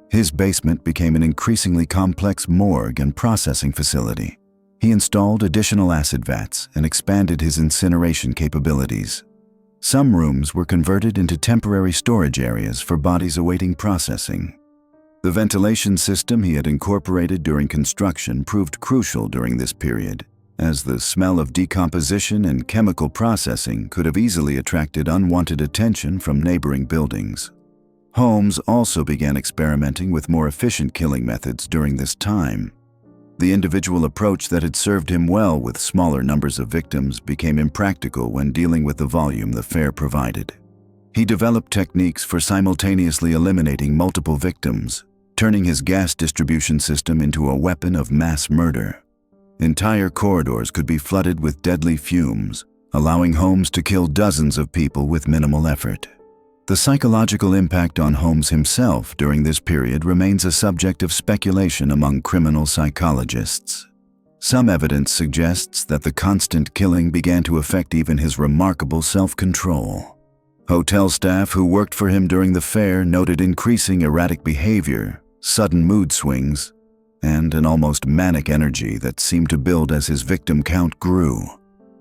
His basement became an increasingly complex morgue and processing facility. He installed additional acid vats and expanded his incineration capabilities. Some rooms were converted into temporary storage areas for bodies awaiting processing. The ventilation system he had incorporated during construction proved crucial during this period, as the smell of decomposition and chemical processing could have easily attracted unwanted attention from neighboring buildings. Holmes also began experimenting with more efficient killing methods during this time. The individual approach that had served him well with smaller numbers of victims became impractical when dealing with the volume the fair provided. He developed techniques for simultaneously eliminating multiple victims, turning his gas distribution system into a weapon of mass murder. Entire corridors could be flooded with deadly fumes, allowing Holmes to kill dozens of people with minimal effort. The psychological impact on Holmes himself during this period remains a subject of speculation among criminal psychologists. Some evidence suggests that the constant killing began to affect even his remarkable self-control. Hotel staff who worked for him during the fair noted increasing erratic behavior, sudden mood swings, and an almost manic energy that seemed to build as his victim count grew.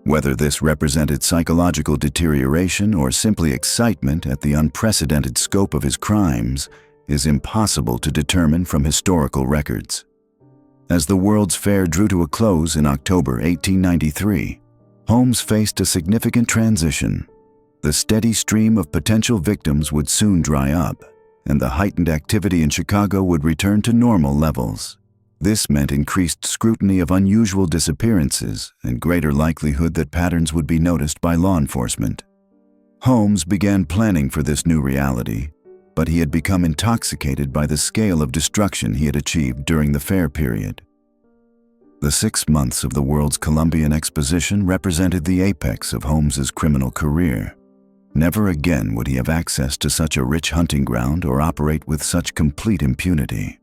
Whether this represented psychological deterioration or simply excitement at the unprecedented scope of his crimes is impossible to determine from historical records. As the World's Fair drew to a close in October 1893, Holmes faced a significant transition. The steady stream of potential victims would soon dry up, and the heightened activity in Chicago would return to normal levels. This meant increased scrutiny of unusual disappearances and greater likelihood that patterns would be noticed by law enforcement. Holmes began planning for this new reality, but he had become intoxicated by the scale of destruction he had achieved during the fair period. The 6 months of the World's Columbian Exposition represented the apex of Holmes's criminal career. Never again would he have access to such a rich hunting ground or operate with such complete impunity.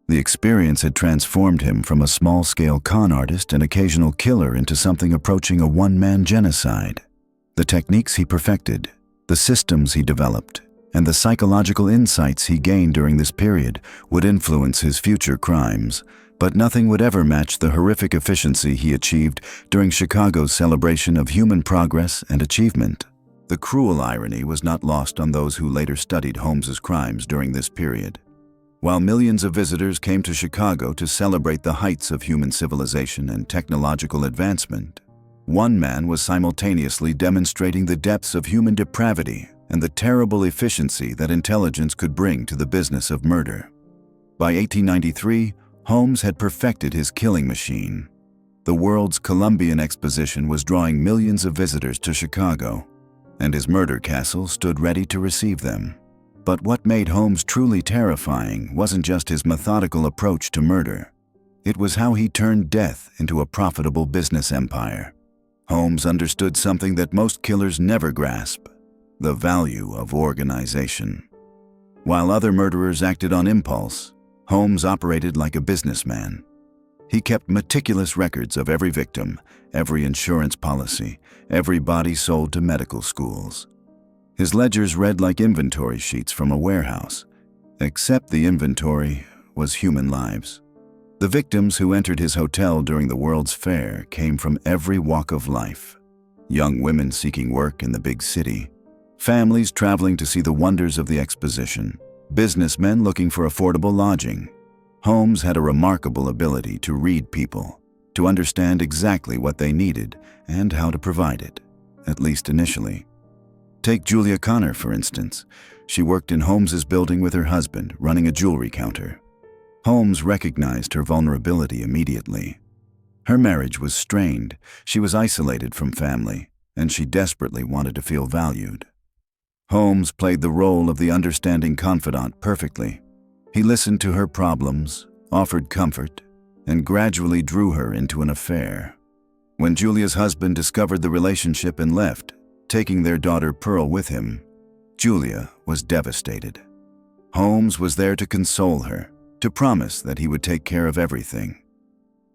The experience had transformed him from a small-scale con artist and occasional killer into something approaching a one-man genocide. The techniques he perfected, the systems he developed, and the psychological insights he gained during this period would influence his future crimes, but nothing would ever match the horrific efficiency he achieved during Chicago's celebration of human progress and achievement. The cruel irony was not lost on those who later studied Holmes's crimes during this period. While millions of visitors came to Chicago to celebrate the heights of human civilization and technological advancement, one man was simultaneously demonstrating the depths of human depravity and the terrible efficiency that intelligence could bring to the business of murder. By 1893, Holmes had perfected his killing machine. The World's Columbian Exposition was drawing millions of visitors to Chicago, and his murder castle stood ready to receive them. But what made Holmes truly terrifying wasn't just his methodical approach to murder. It was how he turned death into a profitable business empire. Holmes understood something that most killers never grasp: the value of organization. While other murderers acted on impulse, Holmes operated like a businessman. He kept meticulous records of every victim, every insurance policy, every body sold to medical schools. His ledgers read like inventory sheets from a warehouse, except the inventory was human lives. The victims who entered his hotel during the World's Fair came from every walk of life. Young women seeking work in the big city, families traveling to see the wonders of the exposition, businessmen looking for affordable lodging. Holmes had a remarkable ability to read people, to understand exactly what they needed and how to provide it, at least initially. Take Julia Connor, for instance. She worked in Holmes's building with her husband, running a jewelry counter. Holmes recognized her vulnerability immediately. Her marriage was strained, she was isolated from family, and she desperately wanted to feel valued. Holmes played the role of the understanding confidant perfectly. He listened to her problems, offered comfort, and gradually drew her into an affair. When Julia's husband discovered the relationship and left, taking their daughter Pearl with him, Julia was devastated. Holmes was there to console her, to promise that he would take care of everything.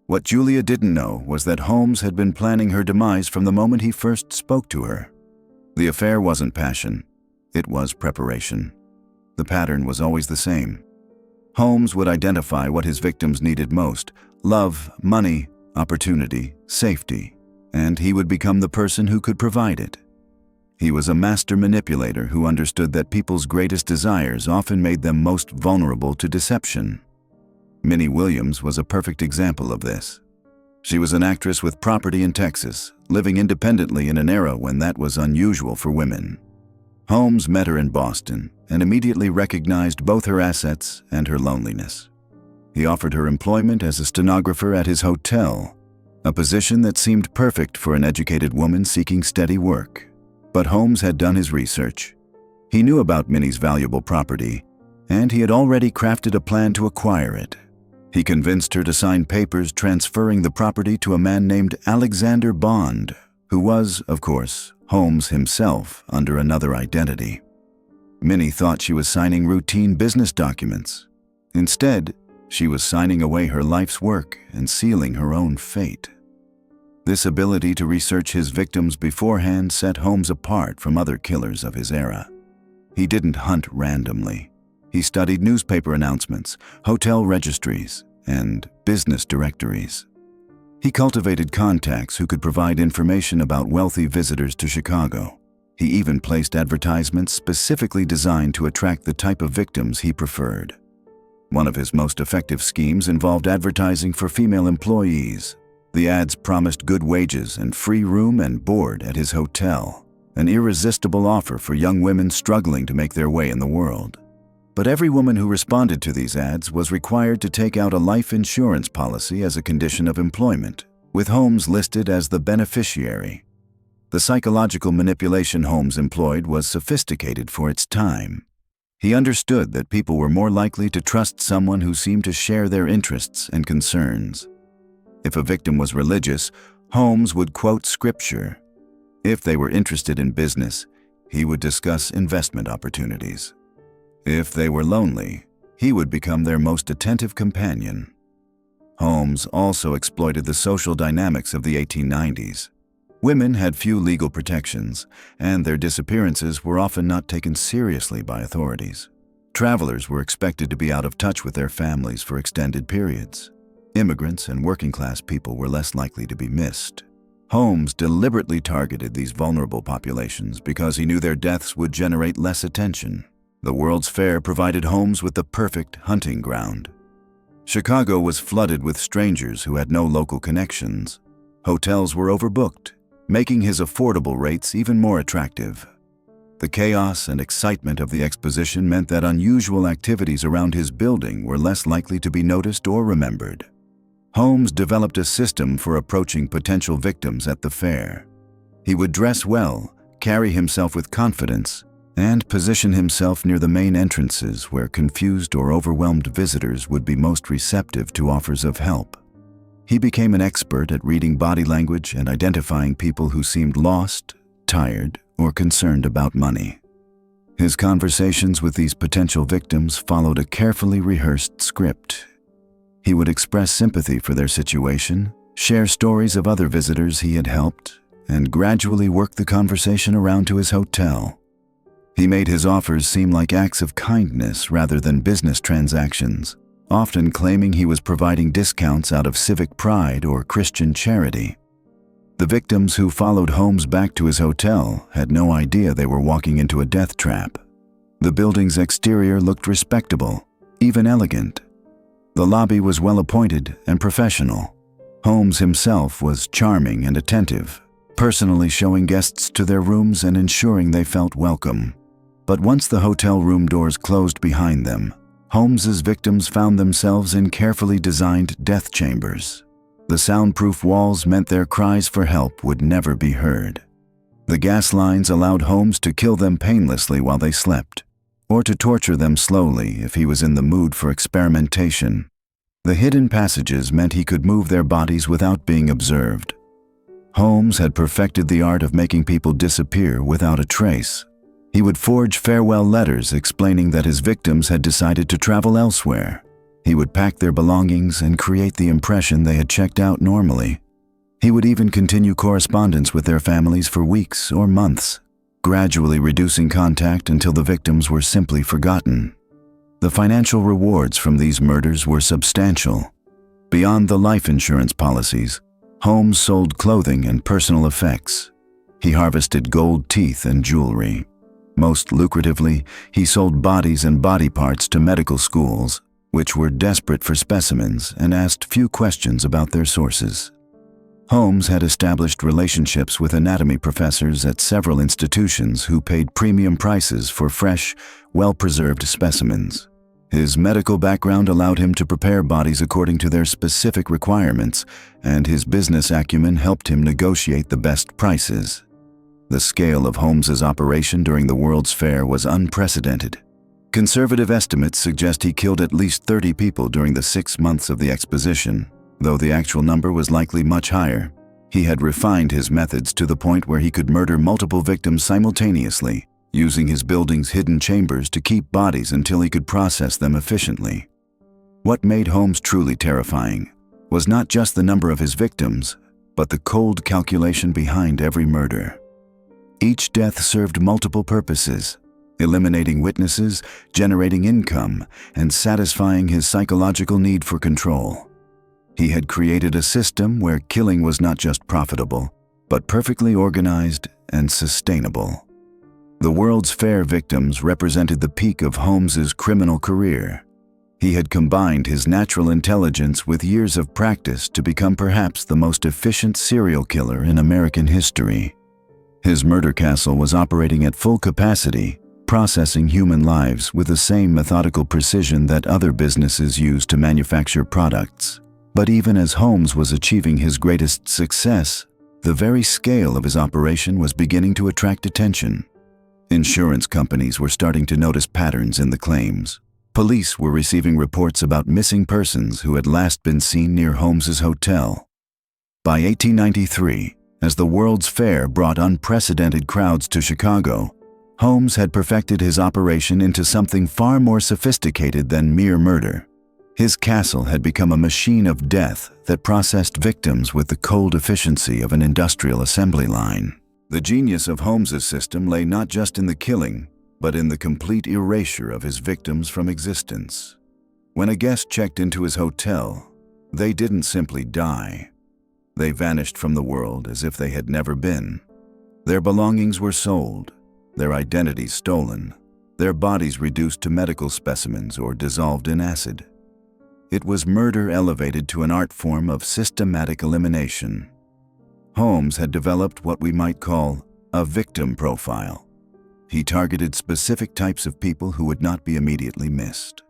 What Julia didn't know was that Holmes had been planning her demise from the moment he first spoke to her. The affair wasn't passion, it was preparation. The pattern was always the same. Holmes would identify what his victims needed most: love, money, opportunity, safety, and he would become the person who could provide it. He was a master manipulator who understood that people's greatest desires often made them most vulnerable to deception. Minnie Williams was a perfect example of this. She was an actress with property in Texas, living independently in an era when that was unusual for women. Holmes met her in Boston and immediately recognized both her assets and her loneliness. He offered her employment as a stenographer at his hotel, a position that seemed perfect for an educated woman seeking steady work. But Holmes had done his research. He knew about Minnie's valuable property, and he had already crafted a plan to acquire it. He convinced her to sign papers transferring the property to a man named Alexander Bond, who was, of course, Holmes himself under another identity. Minnie thought she was signing routine business documents. Instead, she was signing away her life's work and sealing her own fate. This ability to research his victims beforehand set Holmes apart from other killers of his era. He didn't hunt randomly. He studied newspaper announcements, hotel registries, and business directories. He cultivated contacts who could provide information about wealthy visitors to Chicago. He even placed advertisements specifically designed to attract the type of victims he preferred. One of his most effective schemes involved advertising for female employees. The ads promised good wages and free room and board at his hotel, an irresistible offer for young women struggling to make their way in the world. But every woman who responded to these ads was required to take out a life insurance policy as a condition of employment, with Holmes listed as the beneficiary. The psychological manipulation Holmes employed was sophisticated for its time. He understood that people were more likely to trust someone who seemed to share their interests and concerns. If a victim was religious, Holmes would quote scripture. If they were interested in business, he would discuss investment opportunities. If they were lonely, he would become their most attentive companion. Holmes also exploited the social dynamics of the 1890s. Women had few legal protections, and their disappearances were often not taken seriously by authorities. Travelers were expected to be out of touch with their families for extended periods. Immigrants and working-class people were less likely to be missed. Holmes deliberately targeted these vulnerable populations because he knew their deaths would generate less attention. The World's Fair provided Holmes with the perfect hunting ground. Chicago was flooded with strangers who had no local connections. Hotels were overbooked, making his affordable rates even more attractive. The chaos and excitement of the exposition meant that unusual activities around his building were less likely to be noticed or remembered. Holmes developed a system for approaching potential victims at the fair. He would dress well, carry himself with confidence, and position himself near the main entrances where confused or overwhelmed visitors would be most receptive to offers of help. He became an expert at reading body language and identifying people who seemed lost, tired, or concerned about money. His conversations with these potential victims followed a carefully rehearsed script. He would express sympathy for their situation, share stories of other visitors he had helped, and gradually work the conversation around to his hotel. He made his offers seem like acts of kindness rather than business transactions, often claiming he was providing discounts out of civic pride or Christian charity. The victims who followed Holmes back to his hotel had no idea they were walking into a death trap. The building's exterior looked respectable, even elegant. The lobby was well appointed and professional. Holmes himself was charming and attentive, personally showing guests to their rooms and ensuring they felt welcome. But once the hotel room doors closed behind them, Holmes's victims found themselves in carefully designed death chambers. The soundproof walls meant their cries for help would never be heard. The gas lines allowed Holmes to kill them painlessly while they slept, or to torture them slowly if he was in the mood for experimentation. The hidden passages meant he could move their bodies without being observed. Holmes had perfected the art of making people disappear without a trace. He would forge farewell letters explaining that his victims had decided to travel elsewhere. He would pack their belongings and create the impression they had checked out normally. He would even continue correspondence with their families for weeks or months, gradually reducing contact until the victims were simply forgotten. The financial rewards from these murders were substantial. Beyond the life insurance policies, Holmes sold clothing and personal effects. He harvested gold teeth and jewelry. Most lucratively, he sold bodies and body parts to medical schools, which were desperate for specimens and asked few questions about their sources. Holmes had established relationships with anatomy professors at several institutions who paid premium prices for fresh, well-preserved specimens. His medical background allowed him to prepare bodies according to their specific requirements, and his business acumen helped him negotiate the best prices. The scale of Holmes's operation during the World's Fair was unprecedented. Conservative estimates suggest he killed at least 30 people during the 6 months of the exposition, though the actual number was likely much higher. He had refined his methods to the point where he could murder multiple victims simultaneously, using his building's hidden chambers to keep bodies until he could process them efficiently. What made Holmes truly terrifying was not just the number of his victims, but the cold calculation behind every murder. Each death served multiple purposes: eliminating witnesses, generating income, and satisfying his psychological need for control. He had created a system where killing was not just profitable, but perfectly organized and sustainable. The World's Fair victims represented the peak of Holmes's criminal career. He had combined his natural intelligence with years of practice to become perhaps the most efficient serial killer in American history. His murder castle was operating at full capacity, processing human lives with the same methodical precision that other businesses use to manufacture products. But even as Holmes was achieving his greatest success, the very scale of his operation was beginning to attract attention. Insurance companies were starting to notice patterns in the claims. Police were receiving reports about missing persons who had last been seen near Holmes's hotel. By 1893, as the World's Fair brought unprecedented crowds to Chicago, Holmes had perfected his operation into something far more sophisticated than mere murder. His castle had become a machine of death that processed victims with the cold efficiency of an industrial assembly line. The genius of Holmes's system lay not just in the killing, but in the complete erasure of his victims from existence. When a guest checked into his hotel, they didn't simply die. They vanished from the world as if they had never been. Their belongings were sold, their identities stolen, their bodies reduced to medical specimens or dissolved in acid. It was murder elevated to an art form of systematic elimination. Holmes had developed what we might call a victim profile. He targeted specific types of people who would not be immediately missed.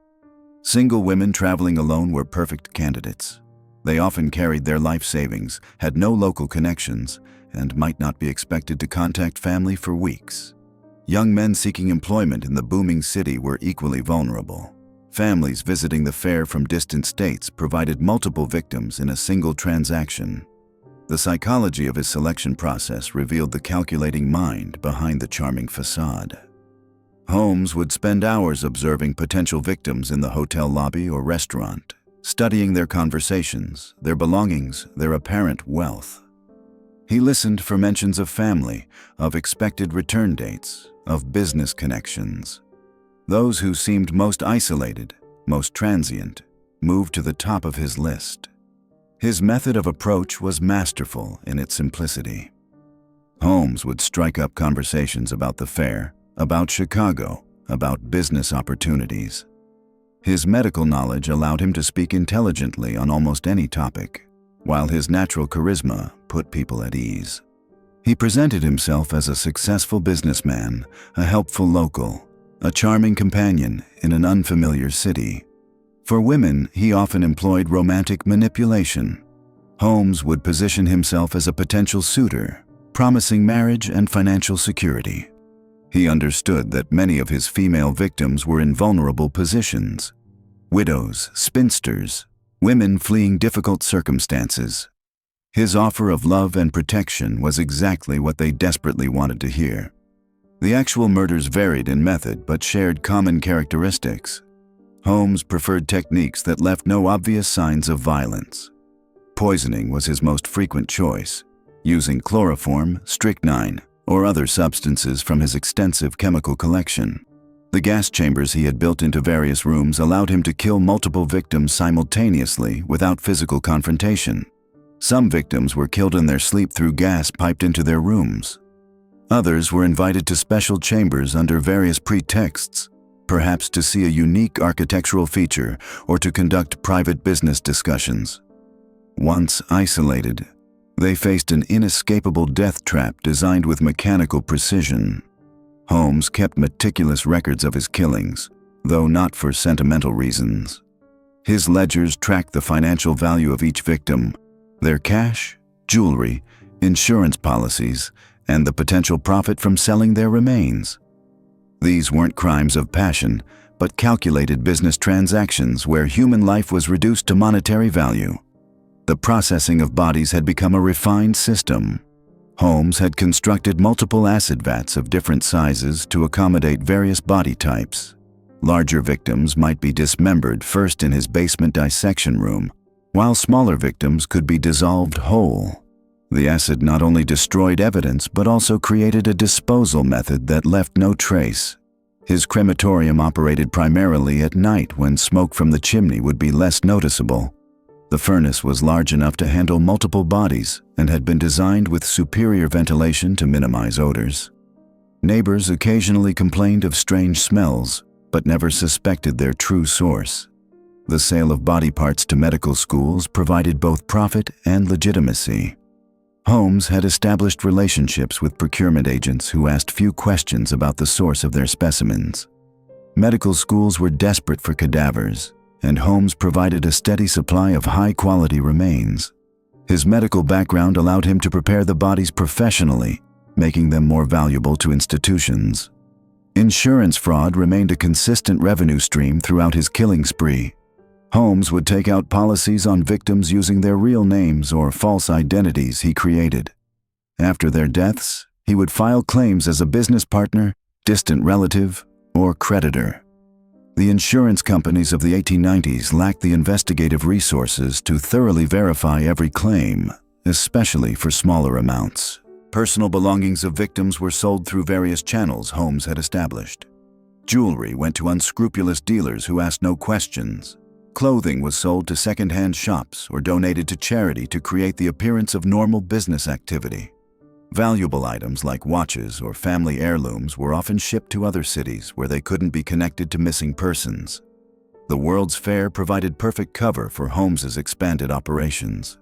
Single women traveling alone were perfect candidates. They often carried their life savings, had no local connections, and might not be expected to contact family for weeks. Young men seeking employment in the booming city were equally vulnerable. Families visiting the fair from distant states provided multiple victims in a single transaction. The psychology of his selection process revealed the calculating mind behind the charming facade. Holmes would spend hours observing potential victims in the hotel lobby or restaurant, studying their conversations, their belongings, their apparent wealth. He listened for mentions of family, of expected return dates, of business connections. Those who seemed most isolated, most transient, moved to the top of his list. His method of approach was masterful in its simplicity. Holmes would strike up conversations about the fair, about Chicago, about business opportunities. His medical knowledge allowed him to speak intelligently on almost any topic, while his natural charisma put people at ease. He presented himself as a successful businessman, a helpful local, a charming companion in an unfamiliar city. For women, he often employed romantic manipulation. Holmes would position himself as a potential suitor, promising marriage and financial security. He understood that many of his female victims were in vulnerable positions: widows, spinsters, women fleeing difficult circumstances. His offer of love and protection was exactly what they desperately wanted to hear. The actual murders varied in method but shared common characteristics. Holmes preferred techniques that left no obvious signs of violence. Poisoning was his most frequent choice, using chloroform, strychnine, or other substances from his extensive chemical collection. The gas chambers he had built into various rooms allowed him to kill multiple victims simultaneously without physical confrontation. Some victims were killed in their sleep through gas piped into their rooms. Others were invited to special chambers under various pretexts, perhaps to see a unique architectural feature or to conduct private business discussions. Once isolated, they faced an inescapable death trap designed with mechanical precision. Holmes kept meticulous records of his killings, though not for sentimental reasons. His ledgers tracked the financial value of each victim, their cash, jewelry, insurance policies, and the potential profit from selling their remains. These weren't crimes of passion, but calculated business transactions where human life was reduced to monetary value. The processing of bodies had become a refined system. Holmes had constructed multiple acid vats of different sizes to accommodate various body types. Larger victims might be dismembered first in his basement dissection room, while smaller victims could be dissolved whole. The acid not only destroyed evidence but also created a disposal method that left no trace. His crematorium operated primarily at night when smoke from the chimney would be less noticeable. The furnace was large enough to handle multiple bodies and had been designed with superior ventilation to minimize odors. Neighbors occasionally complained of strange smells, but never suspected their true source. The sale of body parts to medical schools provided both profit and legitimacy. Holmes had established relationships with procurement agents who asked few questions about the source of their specimens. Medical schools were desperate for cadavers, and Holmes provided a steady supply of high-quality remains. His medical background allowed him to prepare the bodies professionally, making them more valuable to institutions. Insurance fraud remained a consistent revenue stream throughout his killing spree. Holmes would take out policies on victims using their real names or false identities he created. After their deaths, he would file claims as a business partner, distant relative, or creditor. The insurance companies of the 1890s lacked the investigative resources to thoroughly verify every claim, especially for smaller amounts. Personal belongings of victims were sold through various channels Holmes had established. Jewelry went to unscrupulous dealers who asked no questions. Clothing was sold to second-hand shops or donated to charity to create the appearance of normal business activity. Valuable items like watches or family heirlooms were often shipped to other cities where they couldn't be connected to missing persons. The World's Fair provided perfect cover for Holmes's expanded operations.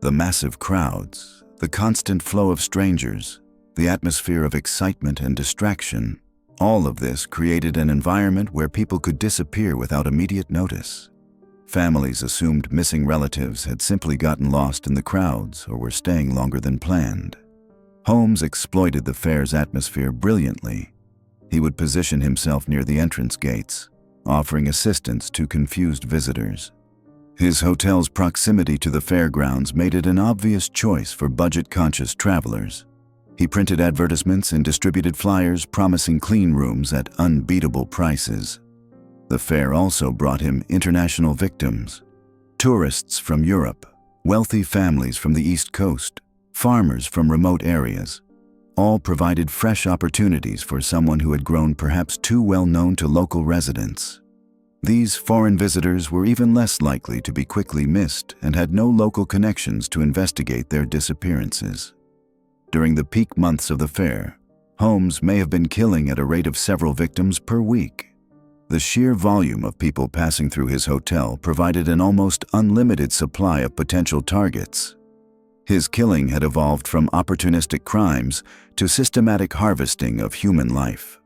The massive crowds, the constant flow of strangers, the atmosphere of excitement and distraction, all of this created an environment where people could disappear without immediate notice. Families assumed missing relatives had simply gotten lost in the crowds or were staying longer than planned. Holmes exploited the fair's atmosphere brilliantly. He would position himself near the entrance gates, offering assistance to confused visitors. His hotel's proximity to the fairgrounds made it an obvious choice for budget-conscious travelers. He printed advertisements and distributed flyers promising clean rooms at unbeatable prices. The fair also brought him international victims, tourists from Europe, wealthy families from the East Coast, farmers from remote areas. All provided fresh opportunities for someone who had grown perhaps too well known to local residents. These foreign visitors were even less likely to be quickly missed and had no local connections to investigate their disappearances. During the peak months of the fair, Holmes may have been killing at a rate of several victims per week. The sheer volume of people passing through his hotel provided an almost unlimited supply of potential targets. His killing had evolved from opportunistic crimes to systematic harvesting of human life.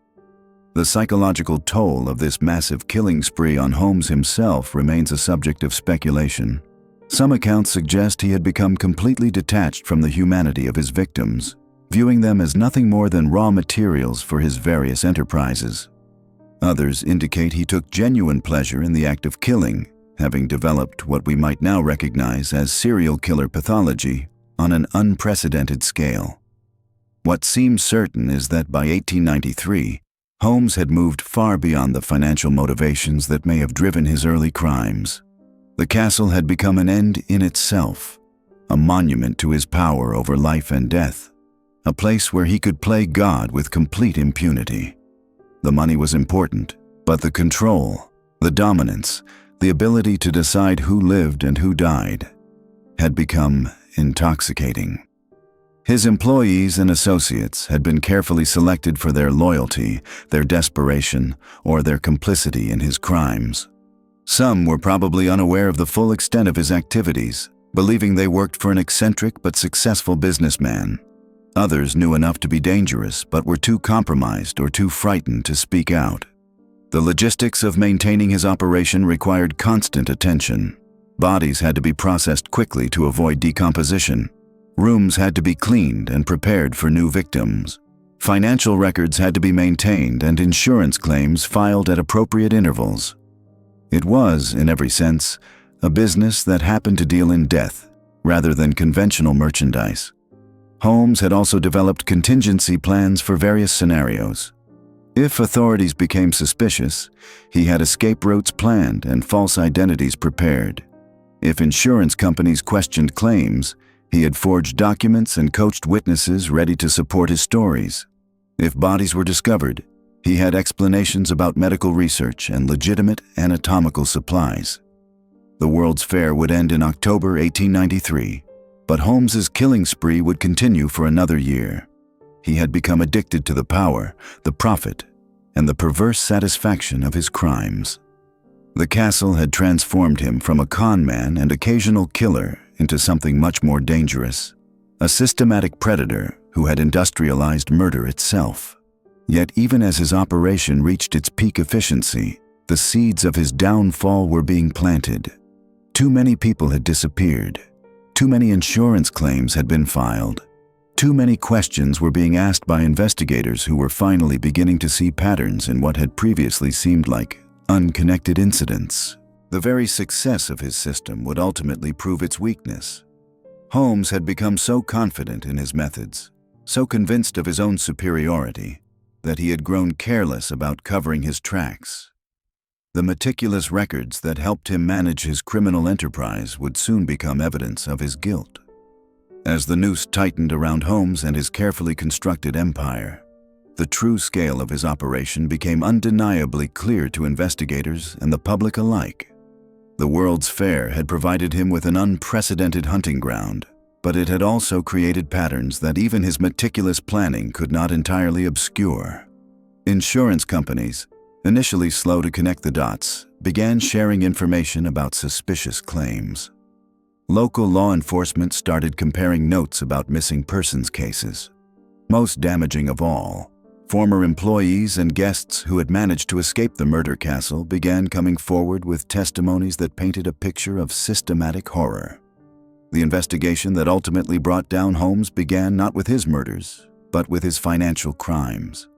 The psychological toll of this massive killing spree on Holmes himself remains a subject of speculation. Some accounts suggest he had become completely detached from the humanity of his victims, viewing them as nothing more than raw materials for his various enterprises. Others indicate he took genuine pleasure in the act of killing, having developed what we might now recognize as serial killer pathology on an unprecedented scale. What seems certain is that by 1893, Holmes had moved far beyond the financial motivations that may have driven his early crimes. The castle had become an end in itself, a monument to his power over life and death, a place where he could play God with complete impunity. The money was important, but the control, the dominance, the ability to decide who lived and who died, had become intoxicating. His employees and associates had been carefully selected for their loyalty, their desperation, or their complicity in his crimes. Some were probably unaware of the full extent of his activities, believing they worked for an eccentric but successful businessman. Others knew enough to be dangerous but were too compromised or too frightened to speak out. The logistics of maintaining his operation required constant attention. Bodies had to be processed quickly to avoid decomposition. Rooms had to be cleaned and prepared for new victims. Financial records had to be maintained and insurance claims filed at appropriate intervals. It was, in every sense, a business that happened to deal in death rather than conventional merchandise. Holmes had also developed contingency plans for various scenarios. If authorities became suspicious, he had escape routes planned and false identities prepared. If insurance companies questioned claims, he had forged documents and coached witnesses ready to support his stories. If bodies were discovered, he had explanations about medical research and legitimate anatomical supplies. The World's Fair would end in October 1893, but Holmes's killing spree would continue for another year. He had become addicted to the power, the profit, and the perverse satisfaction of his crimes. The castle had transformed him from a con man and occasional killer into something much more dangerous, a systematic predator who had industrialized murder itself. Yet even as his operation reached its peak efficiency, the seeds of his downfall were being planted. Too many people had disappeared. Too many insurance claims had been filed. Too many questions were being asked by investigators who were finally beginning to see patterns in what had previously seemed like unconnected incidents. The very success of his system would ultimately prove its weakness. Holmes had become so confident in his methods, so convinced of his own superiority, that he had grown careless about covering his tracks. The meticulous records that helped him manage his criminal enterprise would soon become evidence of his guilt. As the noose tightened around Holmes and his carefully constructed empire, the true scale of his operation became undeniably clear to investigators and the public alike. The World's Fair had provided him with an unprecedented hunting ground, but it had also created patterns that even his meticulous planning could not entirely obscure. Insurance companies, initially slow to connect the dots, began sharing information about suspicious claims. Local law enforcement started comparing notes about missing persons cases. Most damaging of all, former employees and guests who had managed to escape the murder castle began coming forward with testimonies that painted a picture of systematic horror. The investigation that ultimately brought down Holmes began not with his murders, but with his financial crimes.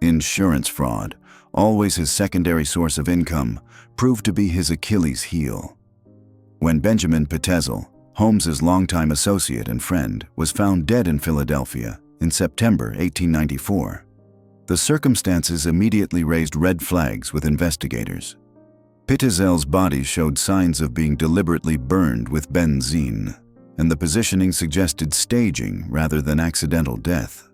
Insurance fraud, always his secondary source of income, proved to be his Achilles heel. When Benjamin Pitezel, Holmes's longtime associate and friend, was found dead in Philadelphia in September 1894, the circumstances immediately raised red flags with investigators. Pitezel's body showed signs of being deliberately burned with benzene, and the positioning suggested staging rather than accidental death.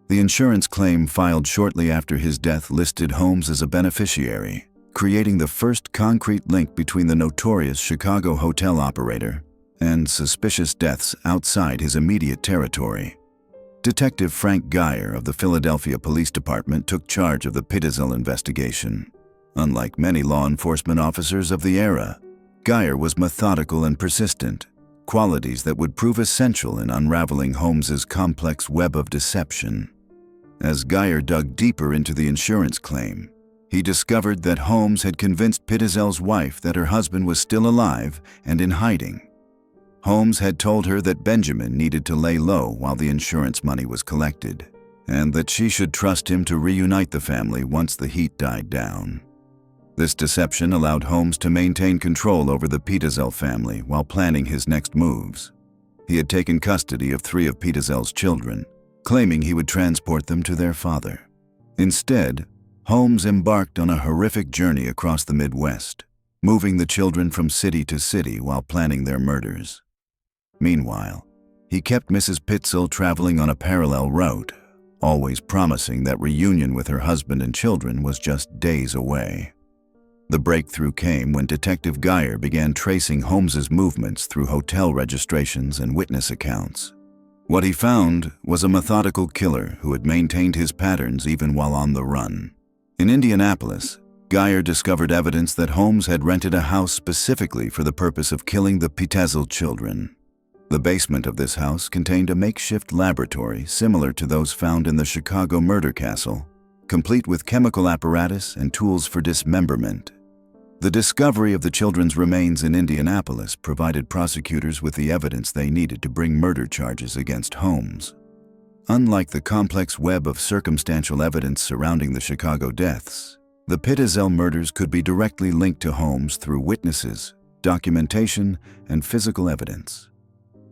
The insurance claim filed shortly after his death listed Holmes as a beneficiary, creating the first concrete link between the notorious Chicago hotel operator and suspicious deaths outside his immediate territory. Detective Frank Geyer of the Philadelphia Police Department took charge of the Pitezel investigation. Unlike many law enforcement officers of the era, Geyer was methodical and persistent, qualities that would prove essential in unraveling Holmes's complex web of deception. As Geyer dug deeper into the insurance claim, he discovered that Holmes had convinced Pitezel's wife that her husband was still alive and in hiding. Holmes had told her that Benjamin needed to lay low while the insurance money was collected, and that she should trust him to reunite the family once the heat died down. This deception allowed Holmes to maintain control over the Pitezel family while planning his next moves. He had taken custody of 3 of Pitezel's children, claiming he would transport them to their father. Instead, Holmes embarked on a horrific journey across the Midwest, moving the children from city to city while planning their murders. Meanwhile, he kept Mrs. Pitezel traveling on a parallel route, always promising that reunion with her husband and children was just days away. The breakthrough came when Detective Geyer began tracing Holmes's movements through hotel registrations and witness accounts. What he found was a methodical killer who had maintained his patterns even while on the run. In Indianapolis, Geyer discovered evidence that Holmes had rented a house specifically for the purpose of killing the Pitezel children. The basement of this house contained a makeshift laboratory similar to those found in the Chicago murder castle, complete with chemical apparatus and tools for dismemberment. The discovery of the children's remains in Indianapolis provided prosecutors with the evidence they needed to bring murder charges against Holmes. Unlike the complex web of circumstantial evidence surrounding the Chicago deaths, the Pitezel murders could be directly linked to Holmes through witnesses, documentation, and physical evidence.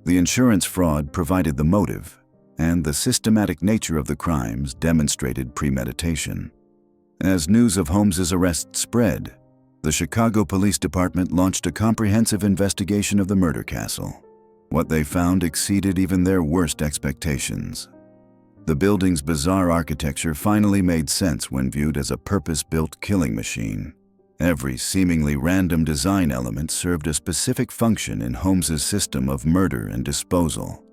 The insurance fraud provided the motive, and the systematic nature of the crimes demonstrated premeditation. As news of Holmes's arrest spread, the Chicago Police Department launched a comprehensive investigation of the murder castle. What they found exceeded even their worst expectations. The building's bizarre architecture finally made sense when viewed as a purpose-built killing machine. Every seemingly random design element served a specific function in Holmes's system of murder and disposal.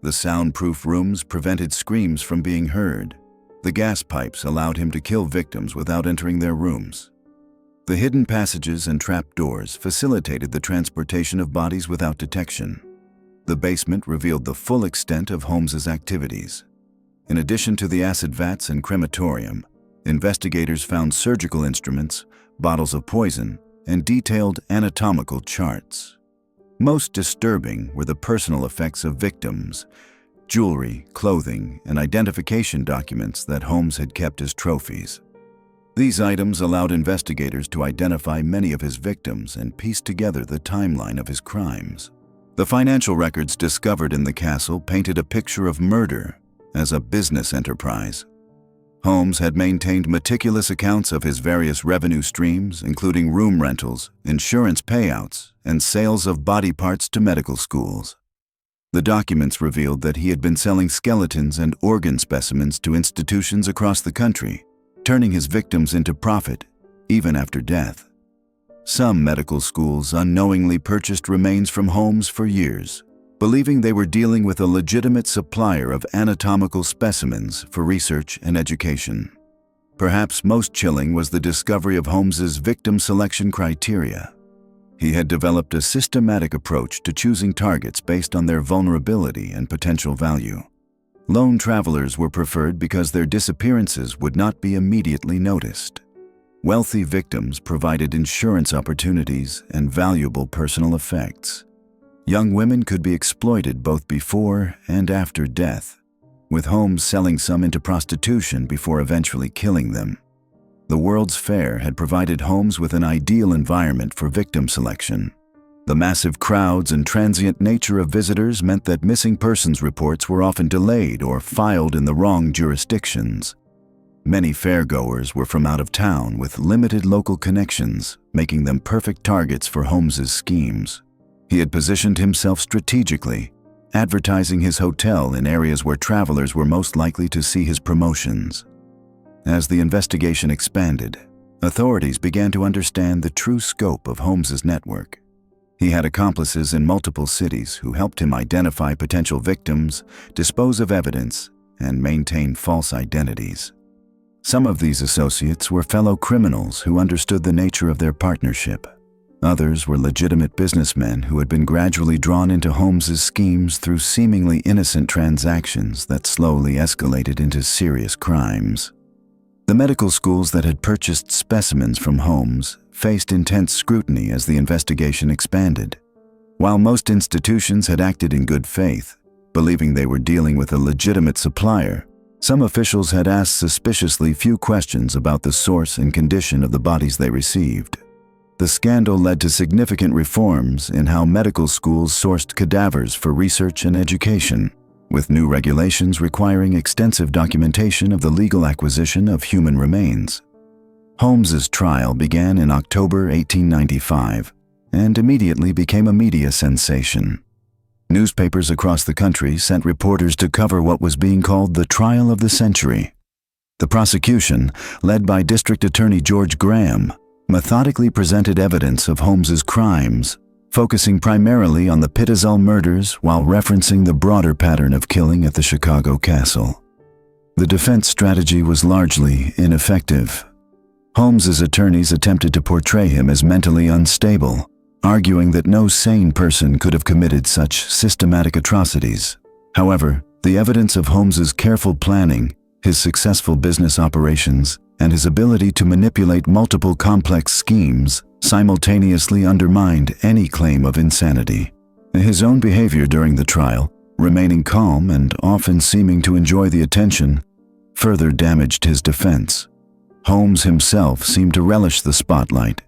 The soundproof rooms prevented screams from being heard. The gas pipes allowed him to kill victims without entering their rooms. The hidden passages and trapdoors facilitated the transportation of bodies without detection. The basement revealed the full extent of Holmes's activities. In addition to the acid vats and crematorium, investigators found surgical instruments, bottles of poison, and detailed anatomical charts. Most disturbing were the personal effects of victims, jewelry, clothing, and identification documents that Holmes had kept as trophies. These items allowed investigators to identify many of his victims and piece together the timeline of his crimes. The financial records discovered in the castle painted a picture of murder as a business enterprise. Holmes had maintained meticulous accounts of his various revenue streams, including room rentals, insurance payouts, and sales of body parts to medical schools. The documents revealed that he had been selling skeletons and organ specimens to institutions across the country, turning his victims into profit, even after death. Some medical schools unknowingly purchased remains from Holmes for years, believing they were dealing with a legitimate supplier of anatomical specimens for research and education. Perhaps most chilling was the discovery of Holmes's victim selection criteria. He had developed a systematic approach to choosing targets based on their vulnerability and potential value. Lone travelers were preferred because their disappearances would not be immediately noticed. Wealthy victims provided insurance opportunities and valuable personal effects. Young women could be exploited both before and after death. with Holmes selling some into prostitution before eventually killing them. The World's Fair had provided Holmes with an ideal environment for victim selection. The massive crowds and transient nature of visitors meant that missing persons reports were often delayed or filed in the wrong jurisdictions. Many fairgoers were from out of town with limited local connections, making them perfect targets for Holmes's schemes. He had positioned himself strategically, advertising his hotel in areas where travelers were most likely to see his promotions. As the investigation expanded, authorities began to understand the true scope of Holmes's network. He had accomplices in multiple cities who helped him identify potential victims, dispose of evidence, and maintain false identities. Some of these associates were fellow criminals who understood the nature of their partnership. Others were legitimate businessmen who had been gradually drawn into Holmes's schemes through seemingly innocent transactions that slowly escalated into serious crimes. The medical schools that had purchased specimens from Holmes faced intense scrutiny as the investigation expanded. While most institutions had acted in good faith, believing they were dealing with a legitimate supplier, some officials had asked suspiciously few questions about the source and condition of the bodies they received. The scandal led to significant reforms in how medical schools sourced cadavers for research and education, with new regulations requiring extensive documentation of the legal acquisition of human remains. Holmes's trial began in October 1895 and immediately became a media sensation. Newspapers across the country sent reporters to cover what was being called the trial of the century. The prosecution, led by District Attorney George Graham, methodically presented evidence of Holmes's crimes, focusing primarily on the Pitazol murders while referencing the broader pattern of killing at the Chicago castle. The defense strategy was largely ineffective. Holmes's attorneys attempted to portray him as mentally unstable, arguing that no sane person could have committed such systematic atrocities. However, the evidence of Holmes's careful planning, his successful business operations, and his ability to manipulate multiple complex schemes simultaneously undermined any claim of insanity. His own behavior during the trial, remaining calm and often seeming to enjoy the attention, further damaged his defense. Holmes himself seemed to relish the spotlight.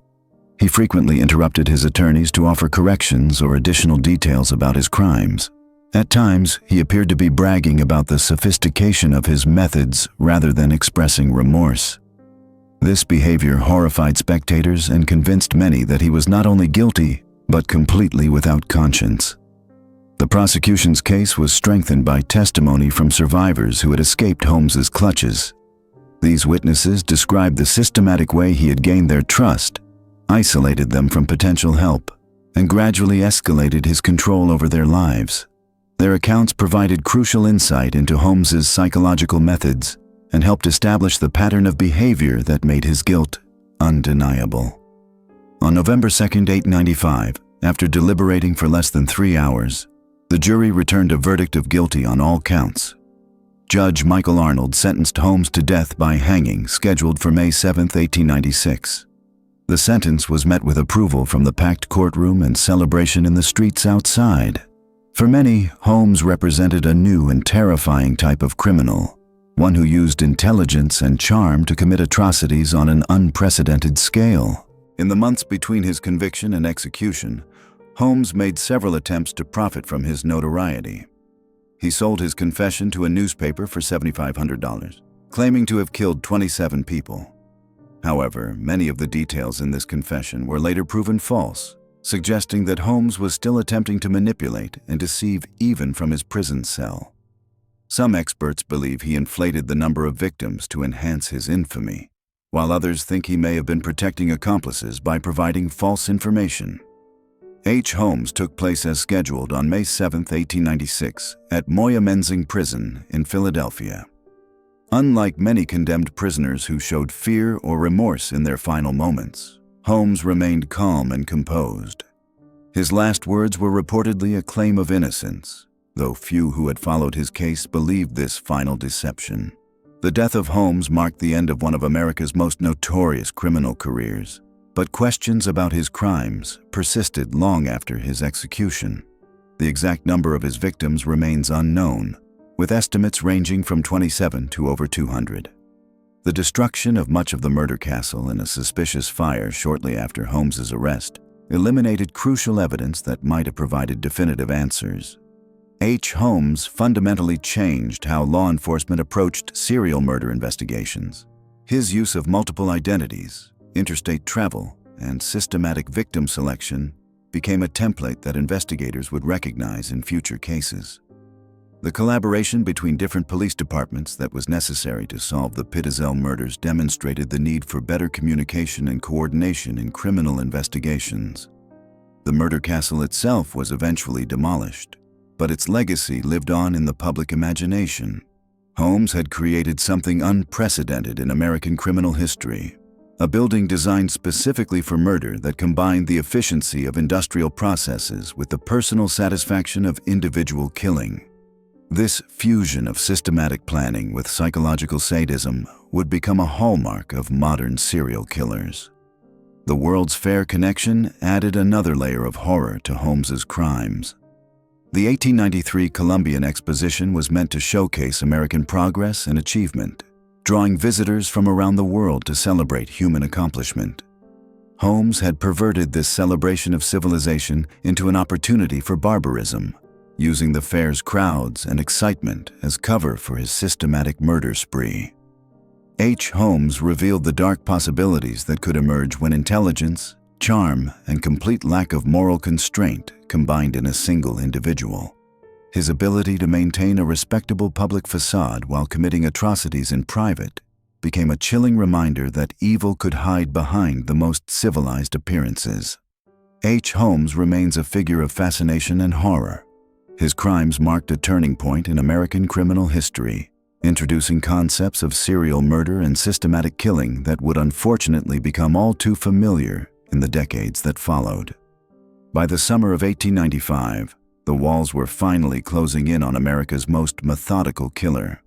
He frequently interrupted his attorneys to offer corrections or additional details about his crimes. At times, he appeared to be bragging about the sophistication of his methods rather than expressing remorse. This behavior horrified spectators and convinced many that he was not only guilty, but completely without conscience. The prosecution's case was strengthened by testimony from survivors who had escaped Holmes's clutches. These witnesses described the systematic way he had gained their trust, isolated them from potential help, and gradually escalated his control over their lives. Their accounts provided crucial insight into Holmes's psychological methods and helped establish the pattern of behavior that made his guilt undeniable. On November 2, 1895, after deliberating for less than 3 hours, the jury returned a verdict of guilty on all counts. Judge Michael Arnold sentenced Holmes to death by hanging, scheduled for May 7, 1896. The sentence was met with approval from the packed courtroom and celebration in the streets outside. For many, Holmes represented a new and terrifying type of criminal, one who used intelligence and charm to commit atrocities on an unprecedented scale. In the months between his conviction and execution, Holmes made several attempts to profit from his notoriety. He sold his confession to a newspaper for $7,500, claiming to have killed 27 people. However, many of the details in this confession were later proven false, suggesting that Holmes was still attempting to manipulate and deceive even from his prison cell. Some experts believe he inflated the number of victims to enhance his infamy, while others think he may have been protecting accomplices by providing false information. H. Holmes took place as scheduled on May 7, 1896, at Moyamensing Prison in Philadelphia. Unlike many condemned prisoners who showed fear or remorse in their final moments, Holmes remained calm and composed. His last words were reportedly a claim of innocence, though few who had followed his case believed this final deception. The death of Holmes marked the end of one of America's most notorious criminal careers, but questions about his crimes persisted long after his execution. The exact number of his victims remains unknown, with estimates ranging from 27 to over 200. The destruction of much of the murder castle in a suspicious fire shortly after Holmes's arrest eliminated crucial evidence that might have provided definitive answers. Holmes fundamentally changed how law enforcement approached serial murder investigations. His use of multiple identities, interstate travel, and systematic victim selection became a template that investigators would recognize in future cases. The collaboration between different police departments that was necessary to solve the Pitzel murders demonstrated the need for better communication and coordination in criminal investigations. The murder castle itself was eventually demolished, but its legacy lived on in the public imagination. Holmes had created something unprecedented in American criminal history, a building designed specifically for murder that combined the efficiency of industrial processes with the personal satisfaction of individual killing. This fusion of systematic planning with psychological sadism would become a hallmark of modern serial killers. The World's Fair connection added another layer of horror to Holmes's crimes. The 1893 Columbian Exposition was meant to showcase American progress and achievement, drawing visitors from around the world to celebrate human accomplishment. Holmes had perverted this celebration of civilization into an opportunity for barbarism, using the fair's crowds and excitement as cover for his systematic murder spree. Holmes revealed the dark possibilities that could emerge when intelligence, charm, and complete lack of moral constraint combined in a single individual. His ability to maintain a respectable public facade while committing atrocities in private became a chilling reminder that evil could hide behind the most civilized appearances. Holmes remains a figure of fascination and horror. His crimes marked a turning point in American criminal history, introducing concepts of serial murder and systematic killing that would unfortunately become all too familiar in the decades that followed. By the summer of 1895, the walls were finally closing in on America's most methodical killer.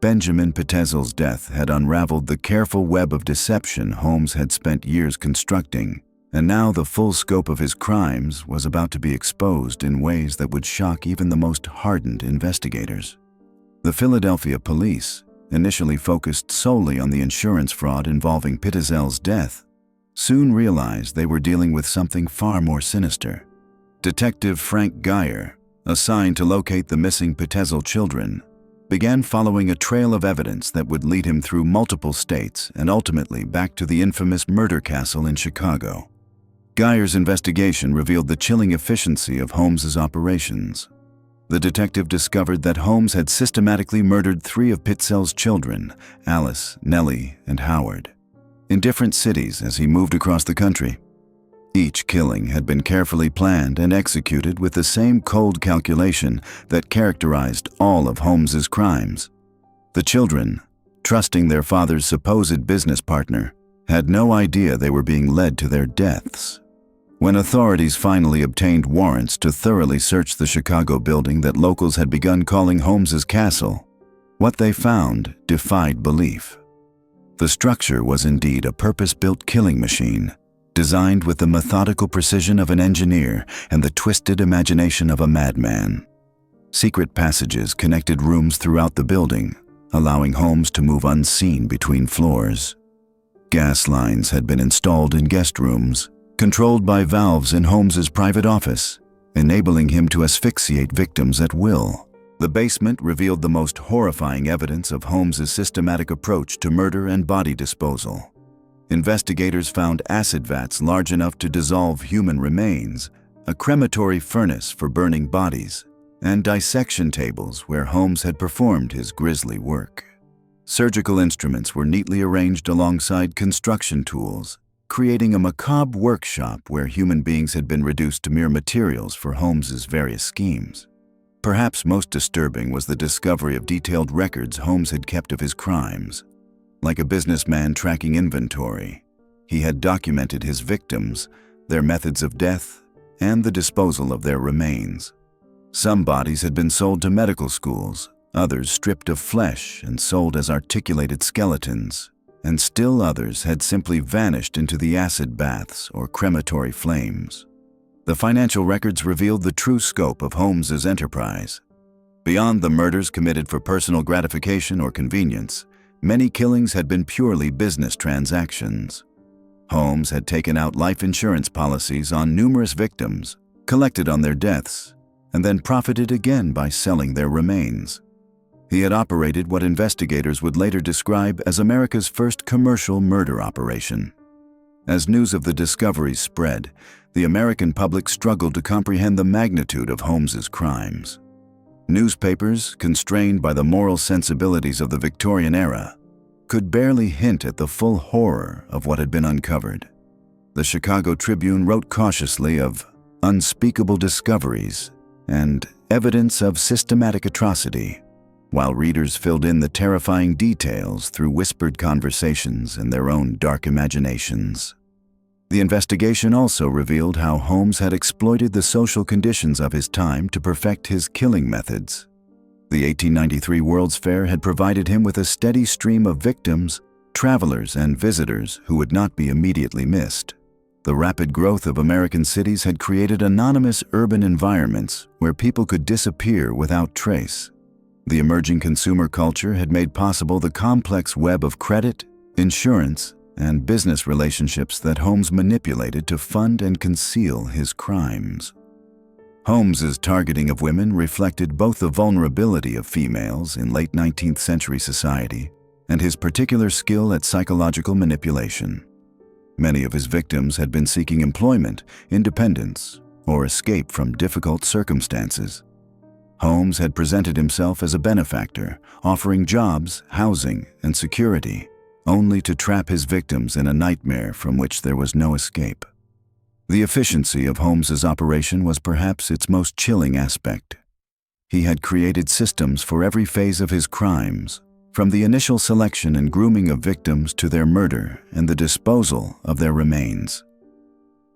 Benjamin Pitzel's death had unraveled the careful web of deception Holmes had spent years constructing, and now the full scope of his crimes was about to be exposed in ways that would shock even the most hardened investigators. The Philadelphia police, initially focused solely on the insurance fraud involving Pitzel's death, soon realized they were dealing with something far more sinister. Detective Frank Geyer, assigned to locate the missing Pitzel children, began following a trail of evidence that would lead him through multiple states and ultimately back to the infamous murder castle in Chicago. Geyer's investigation revealed the chilling efficiency of Holmes's operations. The detective discovered that Holmes had systematically murdered 3 of Pitzel's children, Alice, Nellie, and Howard, in different cities as he moved across the country. Each killing had been carefully planned and executed with the same cold calculation that characterized all of Holmes's crimes. The children, trusting their father's supposed business partner, had no idea they were being led to their deaths. When authorities finally obtained warrants to thoroughly search the Chicago building that locals had begun calling Holmes's castle, what they found defied belief. The structure was indeed a purpose-built killing machine, designed with the methodical precision of an engineer and the twisted imagination of a madman. Secret passages connected rooms throughout the building, allowing Holmes to move unseen between floors. Gas lines had been installed in guest rooms, controlled by valves in Holmes's private office, enabling him to asphyxiate victims at will. The basement revealed the most horrifying evidence of Holmes's systematic approach to murder and body disposal. Investigators found acid vats large enough to dissolve human remains, a crematory furnace for burning bodies, and dissection tables where Holmes had performed his grisly work. Surgical instruments were neatly arranged alongside construction tools, creating a macabre workshop where human beings had been reduced to mere materials for Holmes's various schemes. Perhaps most disturbing was the discovery of detailed records Holmes had kept of his crimes. Like a businessman tracking inventory, he had documented his victims, their methods of death, and the disposal of their remains. Some bodies had been sold to medical schools, others stripped of flesh and sold as articulated skeletons, and still others had simply vanished into the acid baths or crematory flames. The financial records revealed the true scope of Holmes's enterprise. Beyond the murders committed for personal gratification or convenience, many killings had been purely business transactions. Holmes had taken out life insurance policies on numerous victims, collected on their deaths, and then profited again by selling their remains. He had operated what investigators would later describe as America's first commercial murder operation. As news of the discoveries spread, the American public struggled to comprehend the magnitude of Holmes's crimes. Newspapers, constrained by the moral sensibilities of the Victorian era, could barely hint at the full horror of what had been uncovered. The Chicago Tribune wrote cautiously of unspeakable discoveries and evidence of systematic atrocity, while readers filled in the terrifying details through whispered conversations and their own dark imaginations. The investigation also revealed how Holmes had exploited the social conditions of his time to perfect his killing methods. The 1893 World's Fair had provided him with a steady stream of victims, travelers, and visitors who would not be immediately missed. The rapid growth of American cities had created anonymous urban environments where people could disappear without trace. The emerging consumer culture had made possible the complex web of credit, insurance, and business relationships that Holmes manipulated to fund and conceal his crimes. Holmes's targeting of women reflected both the vulnerability of females in late 19th century society and his particular skill at psychological manipulation. Many of his victims had been seeking employment, independence, or escape from difficult circumstances. Holmes had presented himself as a benefactor, offering jobs, housing, and security, only to trap his victims in a nightmare from which there was no escape. The efficiency of Holmes's operation was perhaps its most chilling aspect. He had created systems for every phase of his crimes, from the initial selection and grooming of victims to their murder and the disposal of their remains.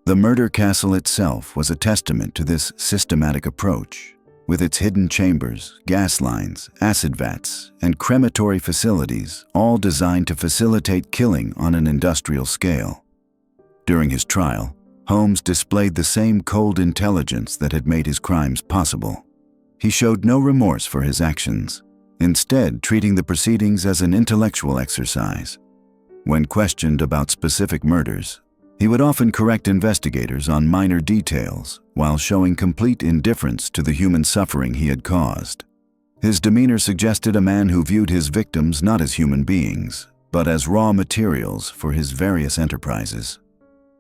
The murder castle itself was a testament to this systematic approach, with its hidden chambers, gas lines, acid vats, and crematory facilities, all designed to facilitate killing on an industrial scale. During his trial, Holmes displayed the same cold intelligence that had made his crimes possible. He showed no remorse for his actions, instead treating the proceedings as an intellectual exercise. When questioned about specific murders, he would often correct investigators on minor details while showing complete indifference to the human suffering he had caused. His demeanor suggested a man who viewed his victims not as human beings, but as raw materials for his various enterprises.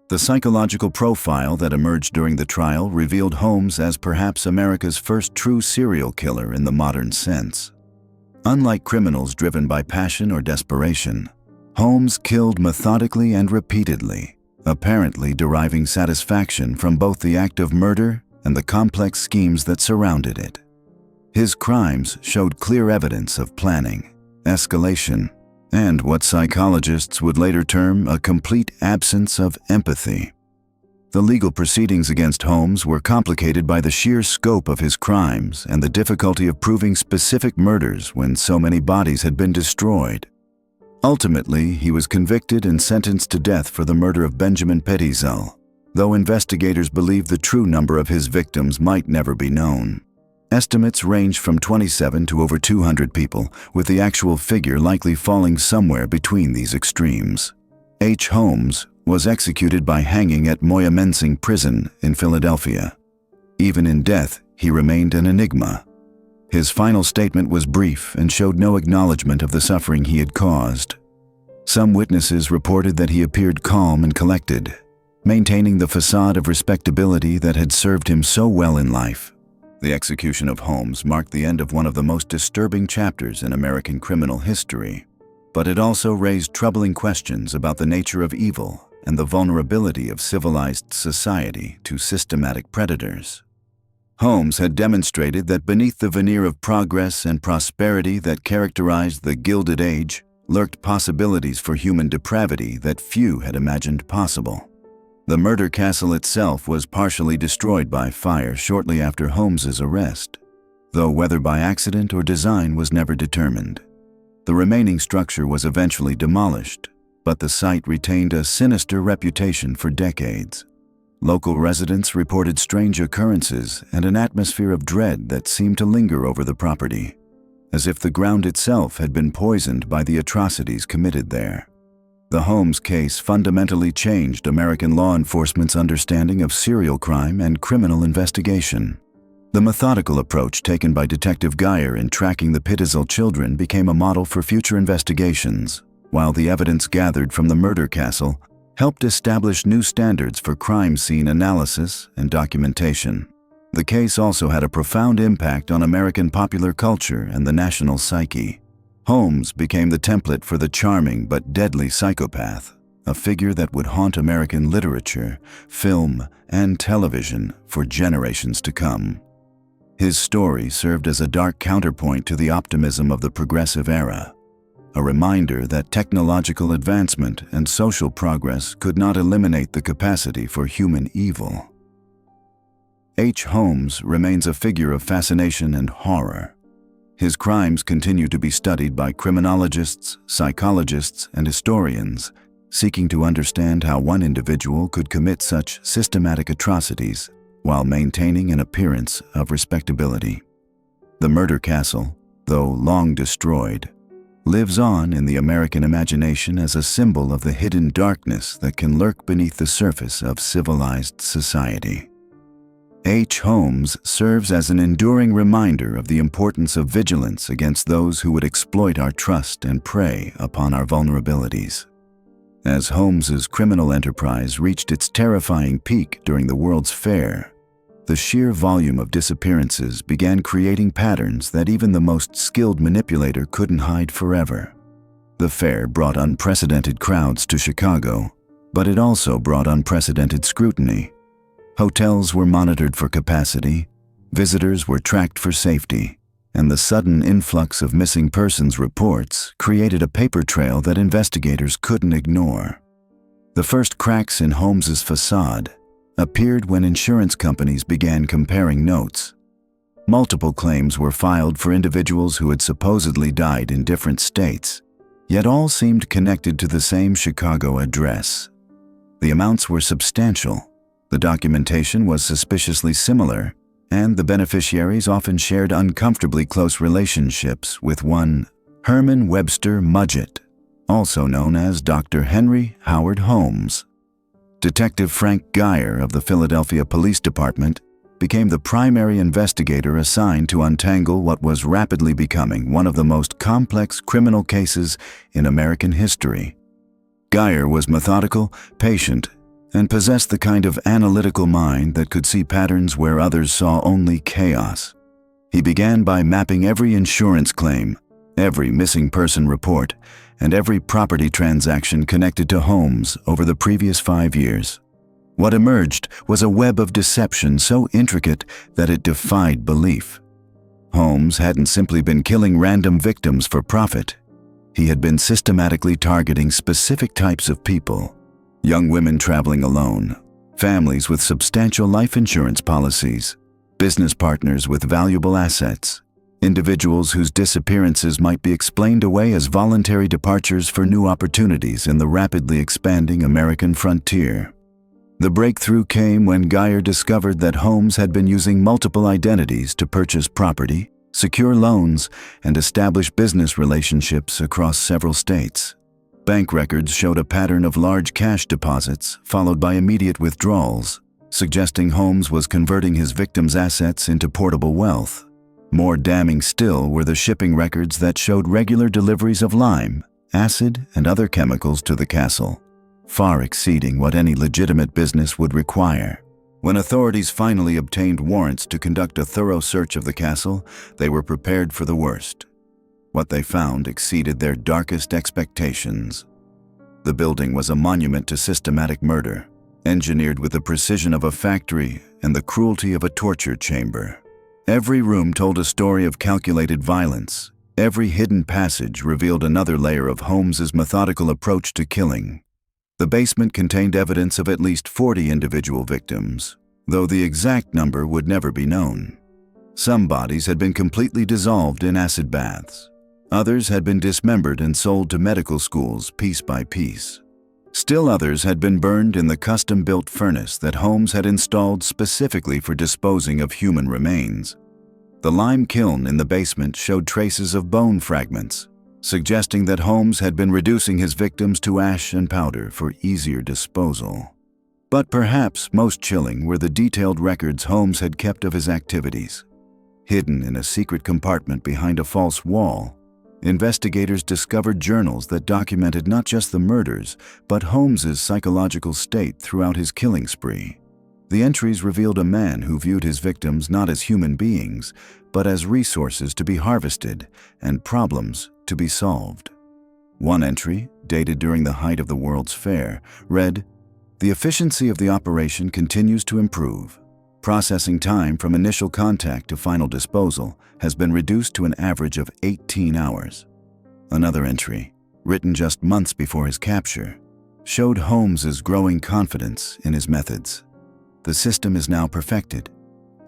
The psychological profile that emerged during the trial revealed Holmes as perhaps America's first true serial killer in the modern sense. Unlike criminals driven by passion or desperation, Holmes killed methodically and repeatedly, apparently deriving satisfaction from both the act of murder and the complex schemes that surrounded it. His crimes showed clear evidence of planning, escalation, and what psychologists would later term a complete absence of empathy. The legal proceedings against Holmes were complicated by the sheer scope of his crimes and the difficulty of proving specific murders when so many bodies had been destroyed. Ultimately, he was convicted and sentenced to death for the murder of Benjamin Petitzel, though investigators believe the true number of his victims might never be known. Estimates range from 27 to over 200 people, with the actual figure likely falling somewhere between these extremes. H. Holmes was executed by hanging at Moyamensing Prison in Philadelphia. Even in death, he remained an enigma. His final statement was brief and showed no acknowledgement of the suffering he had caused. Some witnesses reported that he appeared calm and collected, maintaining the facade of respectability that had served him so well in life. The execution of Holmes marked the end of one of the most disturbing chapters in American criminal history, but it also raised troubling questions about the nature of evil and the vulnerability of civilized society to systematic predators. Holmes had demonstrated that beneath the veneer of progress and prosperity that characterized the Gilded Age lurked possibilities for human depravity that few had imagined possible. The murder castle itself was partially destroyed by fire shortly after Holmes's arrest, though whether by accident or design was never determined. The remaining structure was eventually demolished, but the site retained a sinister reputation for decades. Local residents reported strange occurrences and an atmosphere of dread that seemed to linger over the property, as if the ground itself had been poisoned by the atrocities committed there. The Holmes case fundamentally changed American law enforcement's understanding of serial crime and criminal investigation. The methodical approach taken by Detective Geyer in tracking the Pittizel children became a model for future investigations, while the evidence gathered from the murder castle helped establish new standards for crime scene analysis and documentation. The case also had a profound impact on American popular culture and the national psyche. Holmes became the template for the charming but deadly psychopath, a figure that would haunt American literature, film, and television for generations to come. His story served as a dark counterpoint to the optimism of the progressive era, a reminder that technological advancement and social progress could not eliminate the capacity for human evil. H. Holmes remains a figure of fascination and horror. His crimes continue to be studied by criminologists, psychologists, and historians, seeking to understand how one individual could commit such systematic atrocities while maintaining an appearance of respectability. The murder castle, though long destroyed, lives on in the American imagination as a symbol of the hidden darkness that can lurk beneath the surface of civilized society. H. Holmes serves as an enduring reminder of the importance of vigilance against those who would exploit our trust and prey upon our vulnerabilities. As Holmes's criminal enterprise reached its terrifying peak during the World's Fair, the sheer volume of disappearances began creating patterns that even the most skilled manipulator couldn't hide forever. The fair brought unprecedented crowds to Chicago, but it also brought unprecedented scrutiny. Hotels were monitored for capacity, visitors were tracked for safety, and the sudden influx of missing persons reports created a paper trail that investigators couldn't ignore. The first cracks in Holmes's facade appeared when insurance companies began comparing notes. Multiple claims were filed for individuals who had supposedly died in different states, yet all seemed connected to the same Chicago address. The amounts were substantial, the documentation was suspiciously similar, and the beneficiaries often shared uncomfortably close relationships with one Herman Webster Mudgett, also known as Dr. Henry Howard Holmes. Detective Frank Geyer of the Philadelphia Police Department became the primary investigator assigned to untangle what was rapidly becoming one of the most complex criminal cases in American history. Geyer was methodical, patient, and possessed the kind of analytical mind that could see patterns where others saw only chaos. He began by mapping every insurance claim, every missing person report, and every property transaction connected to Holmes over the previous 5 years. What emerged was a web of deception so intricate that it defied belief. Holmes hadn't simply been killing random victims for profit. He had been systematically targeting specific types of people: young women traveling alone, families with substantial life insurance policies, business partners with valuable assets, individuals whose disappearances might be explained away as voluntary departures for new opportunities in the rapidly expanding American frontier. The breakthrough came when Geyer discovered that Holmes had been using multiple identities to purchase property, secure loans, and establish business relationships across several states. Bank records showed a pattern of large cash deposits followed by immediate withdrawals, suggesting Holmes was converting his victims' assets into portable wealth. More damning still were the shipping records that showed regular deliveries of lime, acid, and other chemicals to the castle, far exceeding what any legitimate business would require. When authorities finally obtained warrants to conduct a thorough search of the castle, they were prepared for the worst. What they found exceeded their darkest expectations. The building was a monument to systematic murder, engineered with the precision of a factory and the cruelty of a torture chamber. Every room told a story of calculated violence. Every hidden passage revealed another layer of Holmes's methodical approach to killing. The basement contained evidence of at least 40 individual victims, though the exact number would never be known. Some bodies had been completely dissolved in acid baths. Others had been dismembered and sold to medical schools piece by piece. Still others had been burned in the custom-built furnace that Holmes had installed specifically for disposing of human remains. The lime kiln in the basement showed traces of bone fragments, suggesting that Holmes had been reducing his victims to ash and powder for easier disposal. But perhaps most chilling were the detailed records Holmes had kept of his activities. Hidden in a secret compartment behind a false wall, investigators discovered journals that documented not just the murders, but Holmes's psychological state throughout his killing spree. The entries revealed a man who viewed his victims not as human beings, but as resources to be harvested and problems to be solved. One entry, dated during the height of the World's Fair, read, "The efficiency of the operation continues to improve. Processing time from initial contact to final disposal has been reduced to an average of 18 hours. Another entry, written just months before his capture, showed Holmes's growing confidence in his methods. The system is now perfected.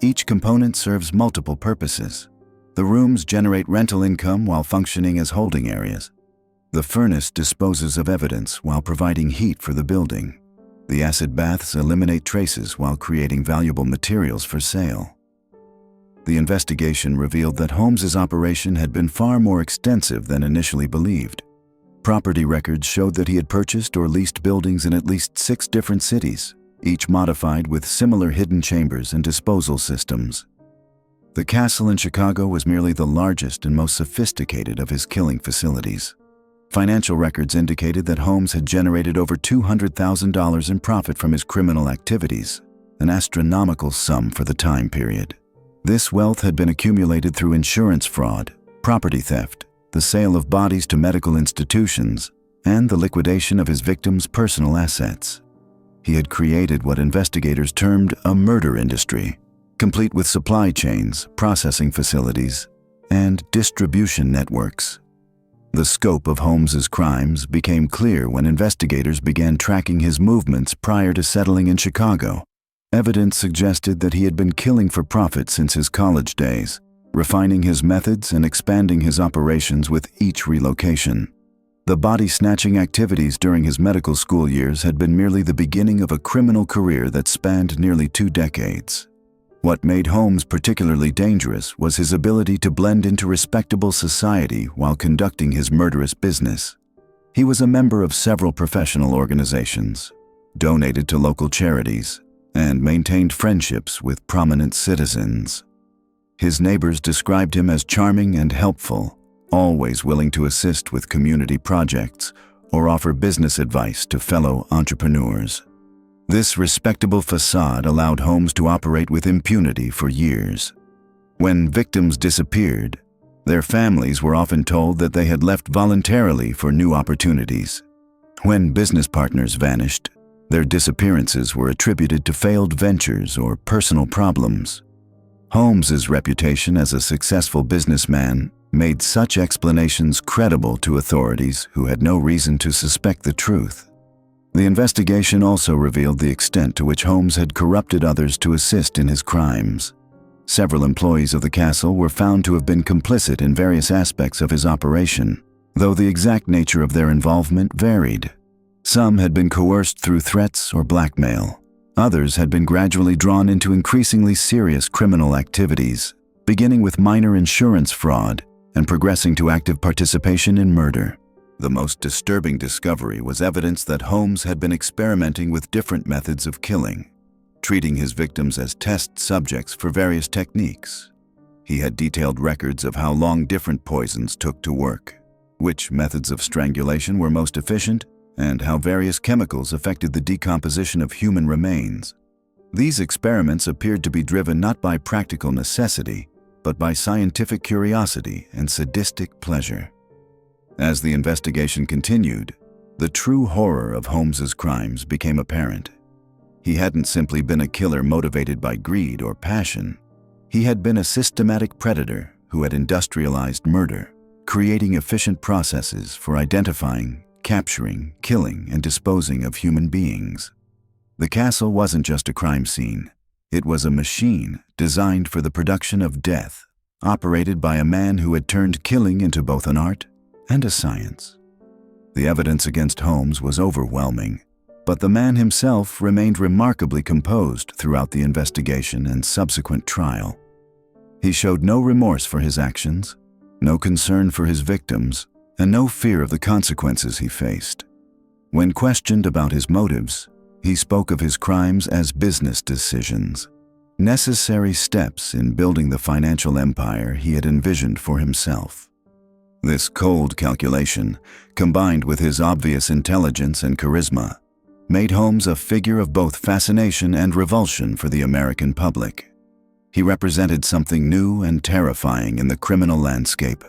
Each component serves multiple purposes. The rooms generate rental income while functioning as holding areas. The furnace disposes of evidence while providing heat for the building. The acid baths eliminate traces while creating valuable materials for sale." The investigation revealed that Holmes's operation had been far more extensive than initially believed. Property records showed that he had purchased or leased buildings in at least 6 different cities, each modified with similar hidden chambers and disposal systems. The castle in Chicago was merely the largest and most sophisticated of his killing facilities. Financial records indicated that Holmes had generated over $200,000 in profit from his criminal activities, an astronomical sum for the time period. This wealth had been accumulated through insurance fraud, property theft, the sale of bodies to medical institutions, and the liquidation of his victims' personal assets. He had created what investigators termed a murder industry, complete with supply chains, processing facilities, and distribution networks. The scope of Holmes's crimes became clear when investigators began tracking his movements prior to settling in Chicago. Evidence suggested that he had been killing for profit since his college days, refining his methods and expanding his operations with each relocation. The body-snatching activities during his medical school years had been merely the beginning of a criminal career that spanned nearly 2 decades. What made Holmes particularly dangerous was his ability to blend into respectable society while conducting his murderous business. He was a member of several professional organizations, donated to local charities, and maintained friendships with prominent citizens. His neighbors described him as charming and helpful, always willing to assist with community projects or offer business advice to fellow entrepreneurs. This respectable facade allowed Holmes to operate with impunity for years. When victims disappeared, their families were often told that they had left voluntarily for new opportunities. When business partners vanished, their disappearances were attributed to failed ventures or personal problems. Holmes's reputation as a successful businessman made such explanations credible to authorities who had no reason to suspect the truth. The investigation also revealed the extent to which Holmes had corrupted others to assist in his crimes. Several employees of the castle were found to have been complicit in various aspects of his operation, though the exact nature of their involvement varied. Some had been coerced through threats or blackmail. Others had been gradually drawn into increasingly serious criminal activities, beginning with minor insurance fraud and progressing to active participation in murder. The most disturbing discovery was evidence that Holmes had been experimenting with different methods of killing, treating his victims as test subjects for various techniques. He had detailed records of how long different poisons took to work, which methods of strangulation were most efficient, and how various chemicals affected the decomposition of human remains. These experiments appeared to be driven not by practical necessity, but by scientific curiosity and sadistic pleasure. As the investigation continued, the true horror of Holmes's crimes became apparent. He hadn't simply been a killer motivated by greed or passion. He had been a systematic predator who had industrialized murder, creating efficient processes for identifying, capturing, killing, and disposing of human beings. The castle wasn't just a crime scene. It was a machine designed for the production of death, operated by a man who had turned killing into both an art and a science. The evidence against Holmes was overwhelming, but the man himself remained remarkably composed throughout the investigation and subsequent trial. He showed no remorse for his actions, no concern for his victims, and no fear of the consequences he faced. When questioned about his motives, he spoke of his crimes as business decisions, necessary steps in building the financial empire he had envisioned for himself. This cold calculation, combined with his obvious intelligence and charisma, made Holmes a figure of both fascination and revulsion for the American public. He represented something new and terrifying in the criminal landscape,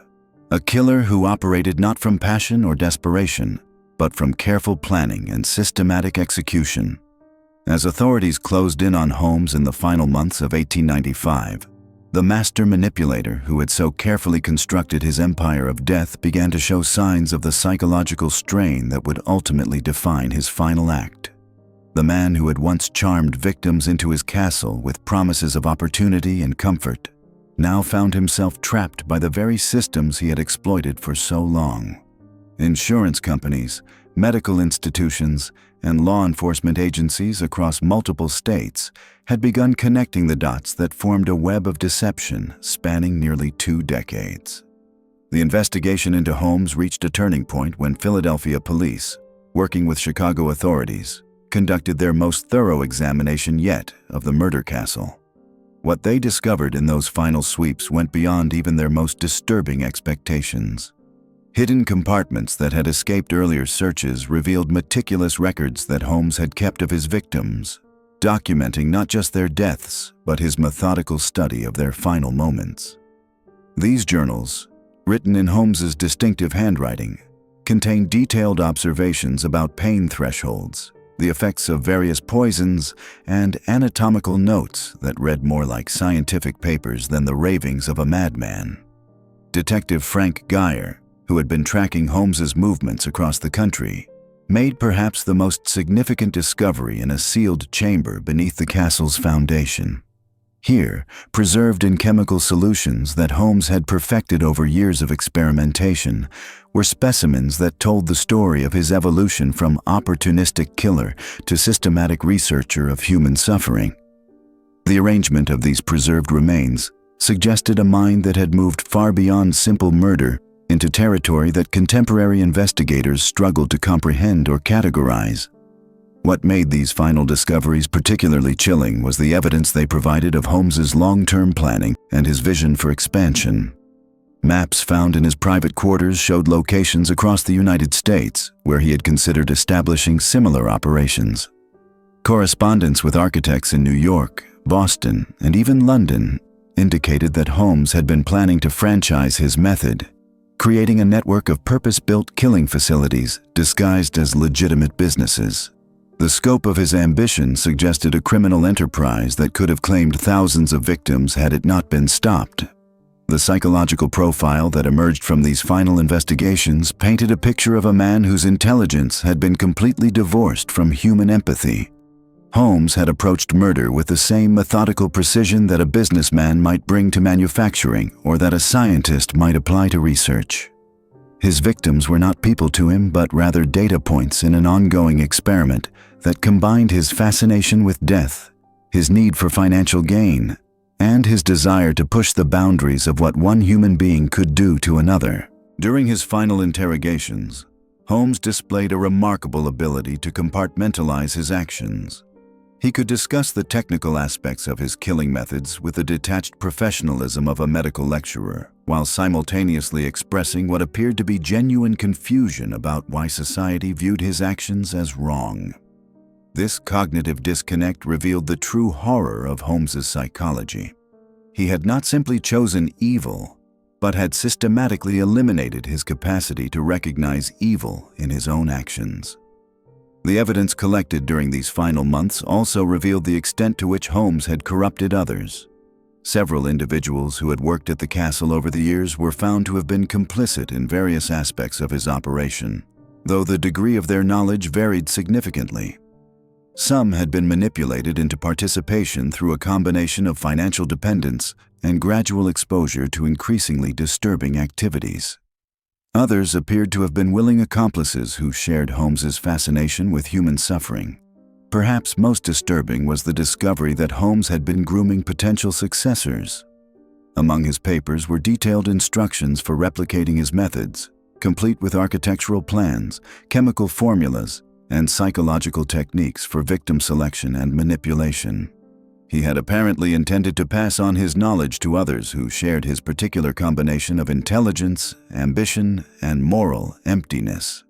a killer who operated not from passion or desperation, but from careful planning and systematic execution. As authorities closed in on Holmes in the final months of 1895, the master manipulator who had so carefully constructed his empire of death began to show signs of the psychological strain that would ultimately define his final act. The man who had once charmed victims into his castle with promises of opportunity and comfort now found himself trapped by the very systems he had exploited for so long. Insurance companies, medical institutions, and law enforcement agencies across multiple states had begun connecting the dots that formed a web of deception spanning nearly 2 decades. The investigation into Holmes reached a turning point when Philadelphia police, working with Chicago authorities, conducted their most thorough examination yet of the murder castle. What they discovered in those final sweeps went beyond even their most disturbing expectations. Hidden compartments that had escaped earlier searches revealed meticulous records that Holmes had kept of his victims, documenting not just their deaths, but his methodical study of their final moments. These journals, written in Holmes's distinctive handwriting, contained detailed observations about pain thresholds, the effects of various poisons, and anatomical notes that read more like scientific papers than the ravings of a madman. Detective Frank Geyer, who had been tracking Holmes's movements across the country, made perhaps the most significant discovery in a sealed chamber beneath the castle's foundation. Here, preserved in chemical solutions that Holmes had perfected over years of experimentation, were specimens that told the story of his evolution from opportunistic killer to systematic researcher of human suffering. The arrangement of these preserved remains suggested a mind that had moved far beyond simple murder into territory that contemporary investigators struggled to comprehend or categorize. What made these final discoveries particularly chilling was the evidence they provided of Holmes's long-term planning and his vision for expansion. Maps found in his private quarters showed locations across the United States where he had considered establishing similar operations. Correspondence with architects in New York, Boston, and even London indicated that Holmes had been planning to franchise his method, creating a network of purpose-built killing facilities disguised as legitimate businesses. The scope of his ambition suggested a criminal enterprise that could have claimed thousands of victims had it not been stopped. The psychological profile that emerged from these final investigations painted a picture of a man whose intelligence had been completely divorced from human empathy. Holmes had approached murder with the same methodical precision that a businessman might bring to manufacturing or that a scientist might apply to research. His victims were not people to him, but rather data points in an ongoing experiment that combined his fascination with death, his need for financial gain, and his desire to push the boundaries of what one human being could do to another. During his final interrogations, Holmes displayed a remarkable ability to compartmentalize his actions. He could discuss the technical aspects of his killing methods with the detached professionalism of a medical lecturer, while simultaneously expressing what appeared to be genuine confusion about why society viewed his actions as wrong. This cognitive disconnect revealed the true horror of Holmes's psychology. He had not simply chosen evil, but had systematically eliminated his capacity to recognize evil in his own actions. The evidence collected during these final months also revealed the extent to which Holmes had corrupted others. Several individuals who had worked at the castle over the years were found to have been complicit in various aspects of his operation, though the degree of their knowledge varied significantly. Some had been manipulated into participation through a combination of financial dependence and gradual exposure to increasingly disturbing activities. Others appeared to have been willing accomplices who shared Holmes's fascination with human suffering. Perhaps most disturbing was the discovery that Holmes had been grooming potential successors. Among his papers were detailed instructions for replicating his methods, complete with architectural plans, chemical formulas, and psychological techniques for victim selection and manipulation. He had apparently intended to pass on his knowledge to others who shared his particular combination of intelligence, ambition, and moral emptiness.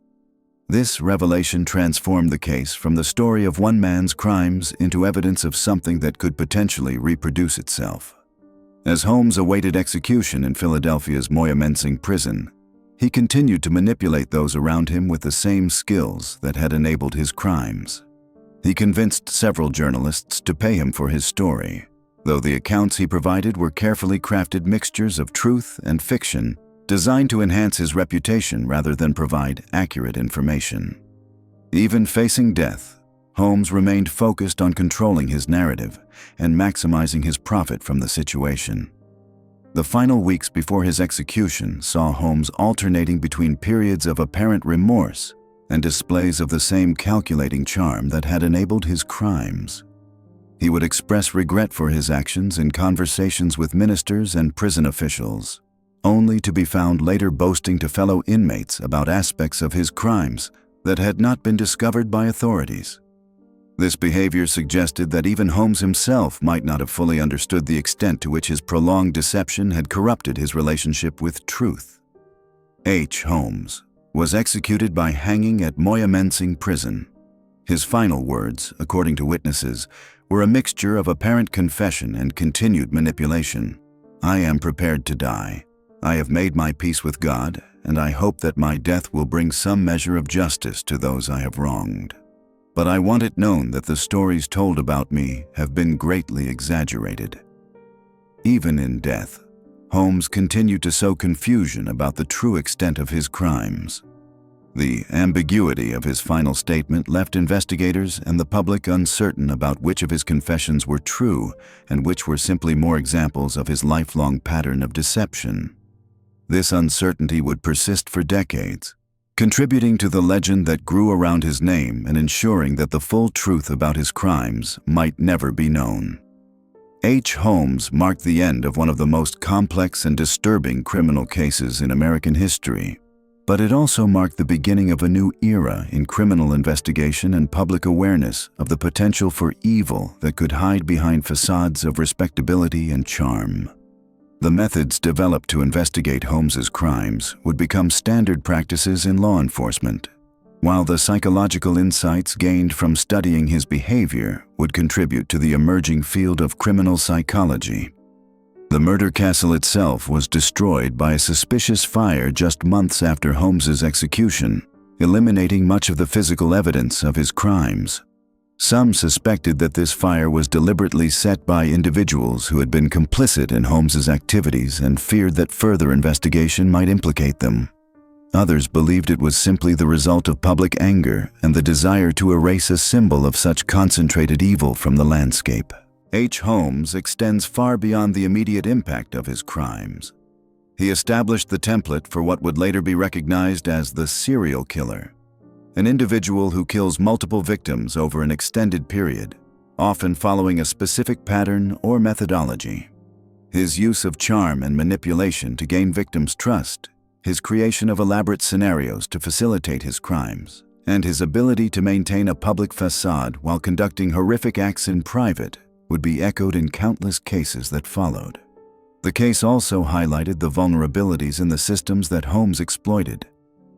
This revelation transformed the case from the story of one man's crimes into evidence of something that could potentially reproduce itself. As Holmes awaited execution in Philadelphia's Moyamensing prison, he continued to manipulate those around him with the same skills that had enabled his crimes. He convinced several journalists to pay him for his story, though the accounts he provided were carefully crafted mixtures of truth and fiction, designed to enhance his reputation rather than provide accurate information. Even facing death, Holmes remained focused on controlling his narrative and maximizing his profit from the situation. The final weeks before his execution saw Holmes alternating between periods of apparent remorse and displays of the same calculating charm that had enabled his crimes. He would express regret for his actions in conversations with ministers and prison officials, only to be found later boasting to fellow inmates about aspects of his crimes that had not been discovered by authorities. This behavior suggested that even Holmes himself might not have fully understood the extent to which his prolonged deception had corrupted his relationship with truth. H. Holmes was executed by hanging at Moyamensing prison. His final words, according to witnesses, were a mixture of apparent confession and continued manipulation. "I am prepared to die. I have made my peace with God, and I hope that my death will bring some measure of justice to those I have wronged. But I want it known that the stories told about me have been greatly exaggerated." Even in death, Holmes continued to sow confusion about the true extent of his crimes. The ambiguity of his final statement left investigators and the public uncertain about which of his confessions were true and which were simply more examples of his lifelong pattern of deception. This uncertainty would persist for decades, contributing to the legend that grew around his name and ensuring that the full truth about his crimes might never be known. H. Holmes marked the end of one of the most complex and disturbing criminal cases in American history, but it also marked the beginning of a new era in criminal investigation and public awareness of the potential for evil that could hide behind facades of respectability and charm. The methods developed to investigate Holmes's crimes would become standard practices in law enforcement, while the psychological insights gained from studying his behavior would contribute to the emerging field of criminal psychology. The murder castle itself was destroyed by a suspicious fire just months after Holmes's execution, eliminating much of the physical evidence of his crimes. Some suspected that this fire was deliberately set by individuals who had been complicit in Holmes's activities and feared that further investigation might implicate them. Others believed it was simply the result of public anger and the desire to erase a symbol of such concentrated evil from the landscape. H. Holmes extends far beyond the immediate impact of his crimes. He established the template for what would later be recognized as the serial killer, an individual who kills multiple victims over an extended period, often following a specific pattern or methodology. His use of charm and manipulation to gain victims' trust, his creation of elaborate scenarios to facilitate his crimes, and his ability to maintain a public facade while conducting horrific acts in private would be echoed in countless cases that followed. The case also highlighted the vulnerabilities in the systems that Holmes exploited.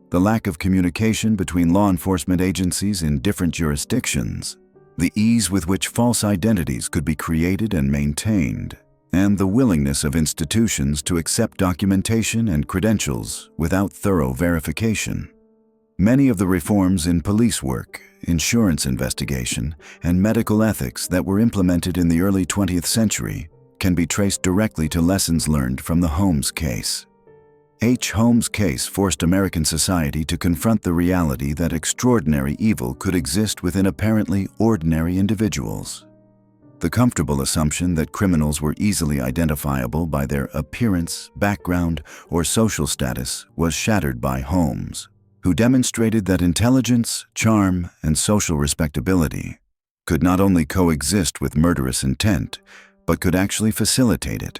The lack of communication between law enforcement agencies in different jurisdictions, the ease with which false identities could be created and maintained, and the willingness of institutions to accept documentation and credentials without thorough verification. Many of the reforms in police work, insurance investigation, and medical ethics that were implemented in the early 20th century can be traced directly to lessons learned from the Holmes case. H. Holmes' case forced American society to confront the reality that extraordinary evil could exist within apparently ordinary individuals. The comfortable assumption that criminals were easily identifiable by their appearance, background, or social status was shattered by Holmes, who demonstrated that intelligence, charm, and social respectability could not only coexist with murderous intent, but could actually facilitate it.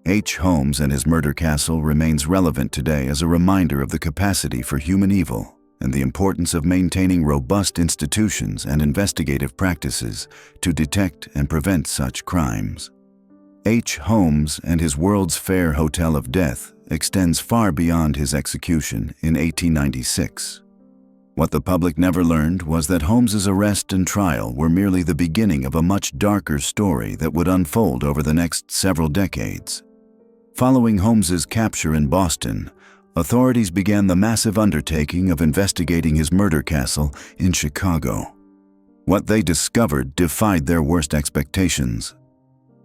H. Holmes and his murder castle remains relevant today as a reminder of the capacity for human evil and the importance of maintaining robust institutions and investigative practices to detect and prevent such crimes. H. Holmes and his World's Fair Hotel of Death extends far beyond his execution in 1896. What the public never learned was that Holmes's arrest and trial were merely the beginning of a much darker story that would unfold over the next several decades. Following Holmes's capture in Boston, authorities began the massive undertaking of investigating his murder castle in Chicago. What they discovered defied their worst expectations.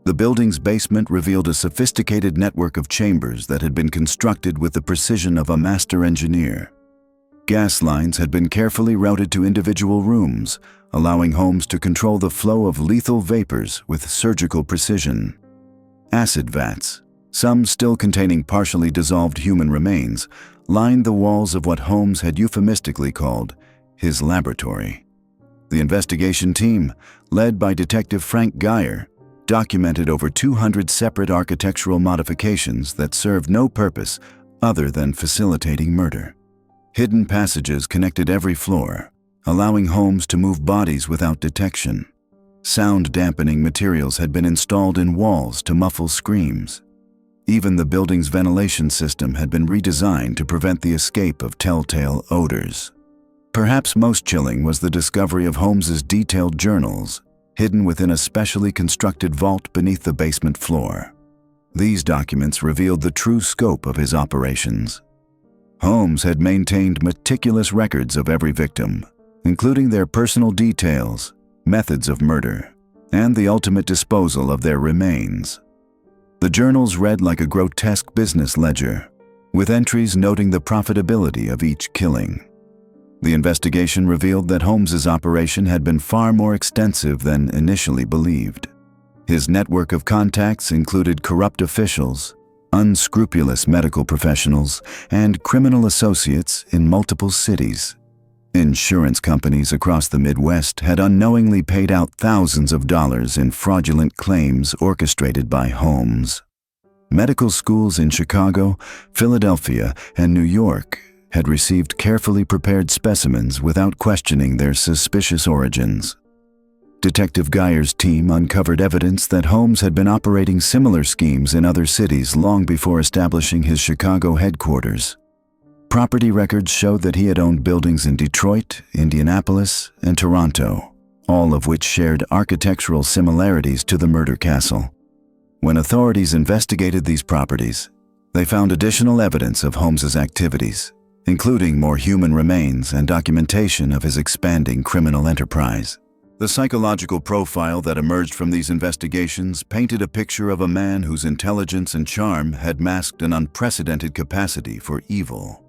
The building's basement revealed a sophisticated network of chambers that had been constructed with the precision of a master engineer. Gas lines had been carefully routed to individual rooms, allowing Holmes to control the flow of lethal vapors with surgical precision. Acid vats, some still containing partially dissolved human remains, lined the walls of what Holmes had euphemistically called his laboratory. The investigation team, led by Detective Frank Geyer, documented over 200 separate architectural modifications that served no purpose other than facilitating murder. Hidden passages connected every floor, allowing Holmes to move bodies without detection. Sound-dampening materials had been installed in walls to muffle screams. Even the building's ventilation system had been redesigned to prevent the escape of telltale odors. Perhaps most chilling was the discovery of Holmes's detailed journals, hidden within a specially constructed vault beneath the basement floor. These documents revealed the true scope of his operations. Holmes had maintained meticulous records of every victim, including their personal details, methods of murder, and the ultimate disposal of their remains. The journals read like a grotesque business ledger, with entries noting the profitability of each killing. The investigation revealed that Holmes's operation had been far more extensive than initially believed. His network of contacts included corrupt officials, unscrupulous medical professionals, and criminal associates in multiple cities. Insurance companies across the Midwest had unknowingly paid out thousands of dollars in fraudulent claims orchestrated by Holmes. Medical schools in Chicago, Philadelphia, and New York had received carefully prepared specimens without questioning their suspicious origins. Detective Geyer's team uncovered evidence that Holmes had been operating similar schemes in other cities long before establishing his Chicago headquarters. Property records showed that he had owned buildings in Detroit, Indianapolis, and Toronto, all of which shared architectural similarities to the murder castle. When authorities investigated these properties, they found additional evidence of Holmes's activities, including more human remains and documentation of his expanding criminal enterprise. The psychological profile that emerged from these investigations painted a picture of a man whose intelligence and charm had masked an unprecedented capacity for evil.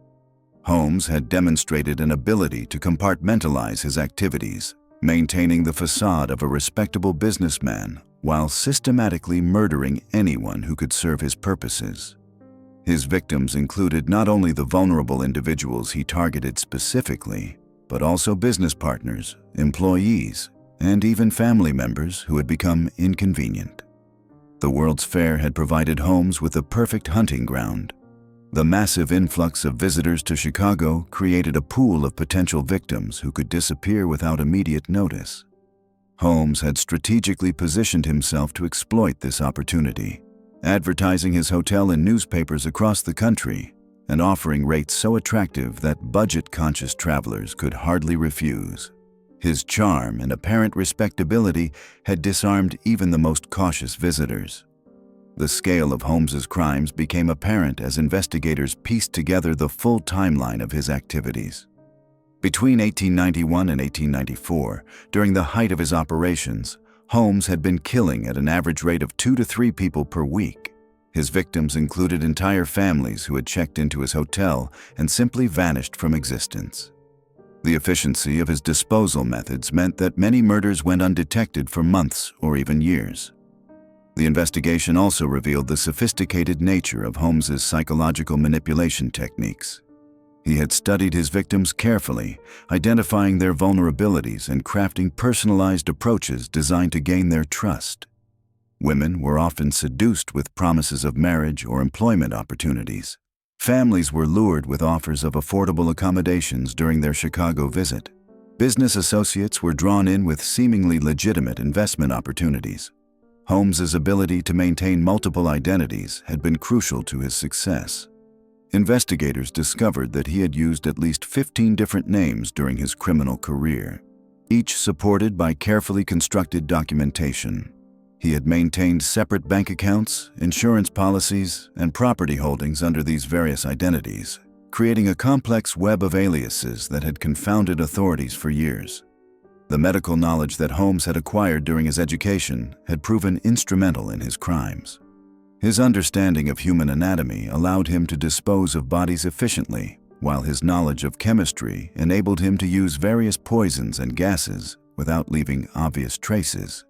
Holmes had demonstrated an ability to compartmentalize his activities, maintaining the facade of a respectable businessman while systematically murdering anyone who could serve his purposes. His victims included not only the vulnerable individuals he targeted specifically, but also business partners, employees, and even family members who had become inconvenient. The World's Fair had provided Holmes with a perfect hunting ground. The massive influx of visitors to Chicago created a pool of potential victims who could disappear without immediate notice. Holmes had strategically positioned himself to exploit this opportunity, advertising his hotel in newspapers across the country and offering rates so attractive that budget-conscious travelers could hardly refuse. His charm and apparent respectability had disarmed even the most cautious visitors. The scale of Holmes's crimes became apparent as investigators pieced together the full timeline of his activities. Between 1891 and 1894, during the height of his operations, Holmes had been killing at an average rate of 2 to 3 people per week. His victims included entire families who had checked into his hotel and simply vanished from existence. The efficiency of his disposal methods meant that many murders went undetected for months or even years. The investigation also revealed the sophisticated nature of Holmes's psychological manipulation techniques. He had studied his victims carefully, identifying their vulnerabilities and crafting personalized approaches designed to gain their trust. Women were often seduced with promises of marriage or employment opportunities. Families were lured with offers of affordable accommodations during their Chicago visit. Business associates were drawn in with seemingly legitimate investment opportunities. Holmes's ability to maintain multiple identities had been crucial to his success. Investigators discovered that he had used at least 15 different names during his criminal career, each supported by carefully constructed documentation. He had maintained separate bank accounts, insurance policies, and property holdings under these various identities, creating a complex web of aliases that had confounded authorities for years. The medical knowledge that Holmes had acquired during his education had proven instrumental in his crimes. His understanding of human anatomy allowed him to dispose of bodies efficiently, while his knowledge of chemistry enabled him to use various poisons and gases without leaving obvious traces.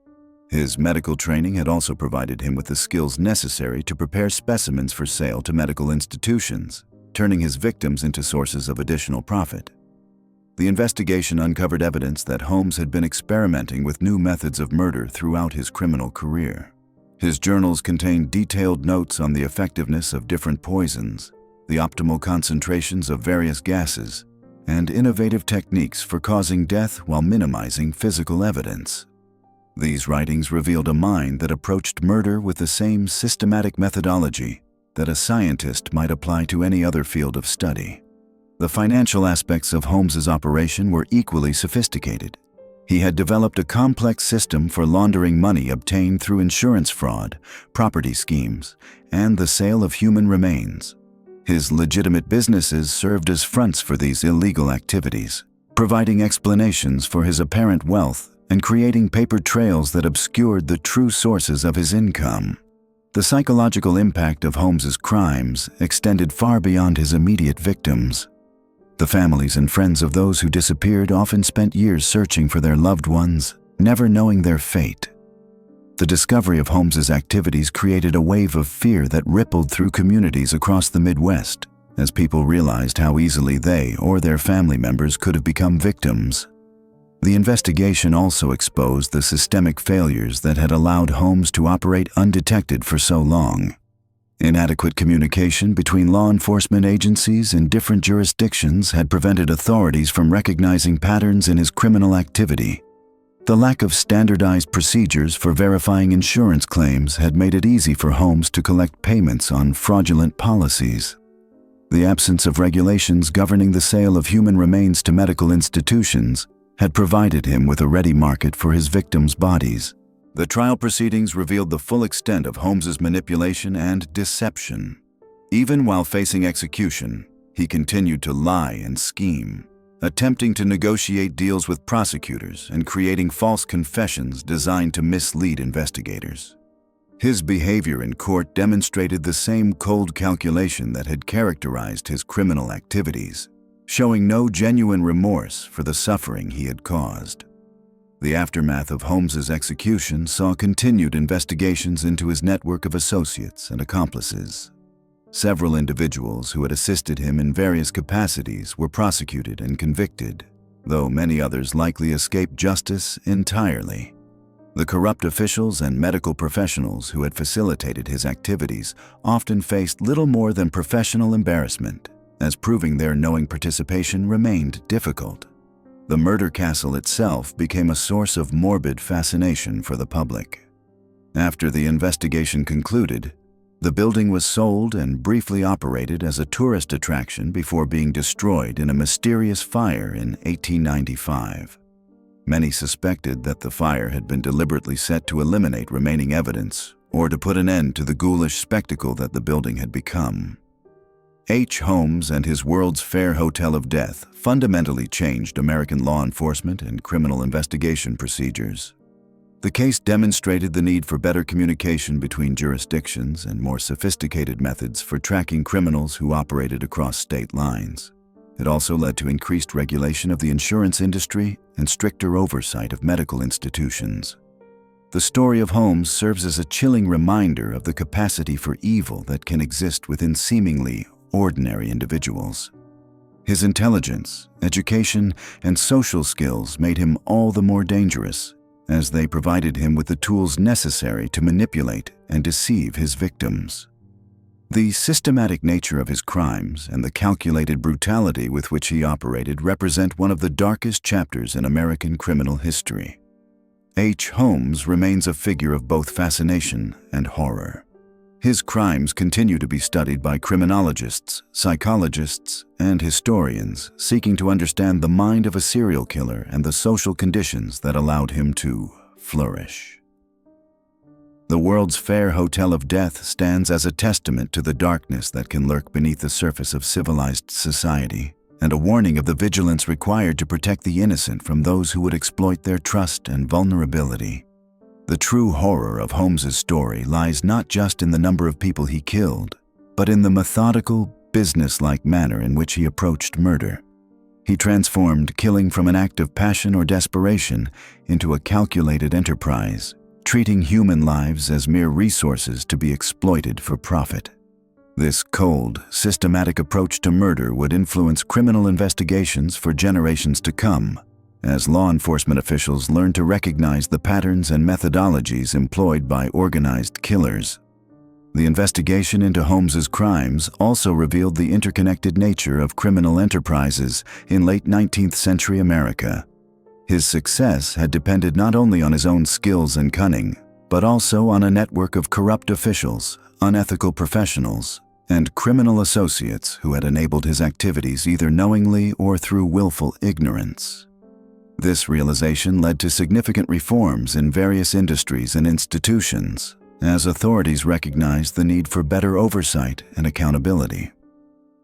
His medical training had also provided him with the skills necessary to prepare specimens for sale to medical institutions, turning his victims into sources of additional profit. The investigation uncovered evidence that Holmes had been experimenting with new methods of murder throughout his criminal career. His journals contained detailed notes on the effectiveness of different poisons, the optimal concentrations of various gases, and innovative techniques for causing death while minimizing physical evidence. These writings revealed a mind that approached murder with the same systematic methodology that a scientist might apply to any other field of study. The financial aspects of Holmes's operation were equally sophisticated. He had developed a complex system for laundering money obtained through insurance fraud, property schemes, and the sale of human remains. His legitimate businesses served as fronts for these illegal activities, providing explanations for his apparent wealth and creating paper trails that obscured the true sources of his income. The psychological impact of Holmes's crimes extended far beyond his immediate victims. The families and friends of those who disappeared often spent years searching for their loved ones, never knowing their fate. The discovery of Holmes's activities created a wave of fear that rippled through communities across the Midwest, as people realized how easily they or their family members could have become victims. The investigation also exposed the systemic failures that had allowed Holmes to operate undetected for so long. Inadequate communication between law enforcement agencies in different jurisdictions had prevented authorities from recognizing patterns in his criminal activity. The lack of standardized procedures for verifying insurance claims had made it easy for Holmes to collect payments on fraudulent policies. The absence of regulations governing the sale of human remains to medical institutions had provided him with a ready market for his victims' bodies. The trial proceedings revealed the full extent of Holmes's manipulation and deception. Even while facing execution, he continued to lie and scheme, attempting to negotiate deals with prosecutors and creating false confessions designed to mislead investigators. His behavior in court demonstrated the same cold calculation that had characterized his criminal activities, showing no genuine remorse for the suffering he had caused. The aftermath of Holmes's execution saw continued investigations into his network of associates and accomplices. Several individuals who had assisted him in various capacities were prosecuted and convicted, though many others likely escaped justice entirely. The corrupt officials and medical professionals who had facilitated his activities often faced little more than professional embarrassment, as proving their knowing participation remained difficult. The murder castle itself became a source of morbid fascination for the public. After the investigation concluded, the building was sold and briefly operated as a tourist attraction before being destroyed in a mysterious fire in 1895. Many suspected that the fire had been deliberately set to eliminate remaining evidence or to put an end to the ghoulish spectacle that the building had become. H. Holmes and his World's Fair Hotel of Death fundamentally changed American law enforcement and criminal investigation procedures. The case demonstrated the need for better communication between jurisdictions and more sophisticated methods for tracking criminals who operated across state lines. It also led to increased regulation of the insurance industry and stricter oversight of medical institutions. The story of Holmes serves as a chilling reminder of the capacity for evil that can exist within seemingly ordinary individuals. His intelligence, education, and social skills made him all the more dangerous, as they provided him with the tools necessary to manipulate and deceive his victims. The systematic nature of his crimes and the calculated brutality with which he operated represent one of the darkest chapters in American criminal history. H. Holmes remains a figure of both fascination and horror. His crimes continue to be studied by criminologists, psychologists, and historians seeking to understand the mind of a serial killer and the social conditions that allowed him to flourish. The World's Fair Hotel of Death stands as a testament to the darkness that can lurk beneath the surface of civilized society, and a warning of the vigilance required to protect the innocent from those who would exploit their trust and vulnerability. The true horror of Holmes's story lies not just in the number of people he killed, but in the methodical, business-like manner in which he approached murder. He transformed killing from an act of passion or desperation into a calculated enterprise, treating human lives as mere resources to be exploited for profit. This cold, systematic approach to murder would influence criminal investigations for generations to come, as law enforcement officials learn to recognize the patterns and methodologies employed by organized killers. The investigation into Holmes's crimes also revealed the interconnected nature of criminal enterprises in late 19th century America. His success had depended not only on his own skills and cunning, but also on a network of corrupt officials, unethical professionals, and criminal associates who had enabled his activities either knowingly or through willful ignorance. This realization led to significant reforms in various industries and institutions, as authorities recognized the need for better oversight and accountability.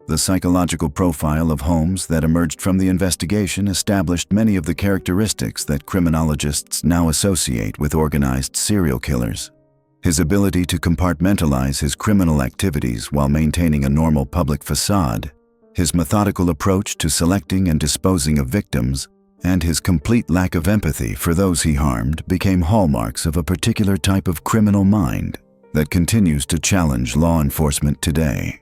The psychological profile of Holmes that emerged from the investigation established many of the characteristics that criminologists now associate with organized serial killers. His ability to compartmentalize his criminal activities while maintaining a normal public facade, his methodical approach to selecting and disposing of victims, and his complete lack of empathy for those he harmed became hallmarks of a particular type of criminal mind that continues to challenge law enforcement today.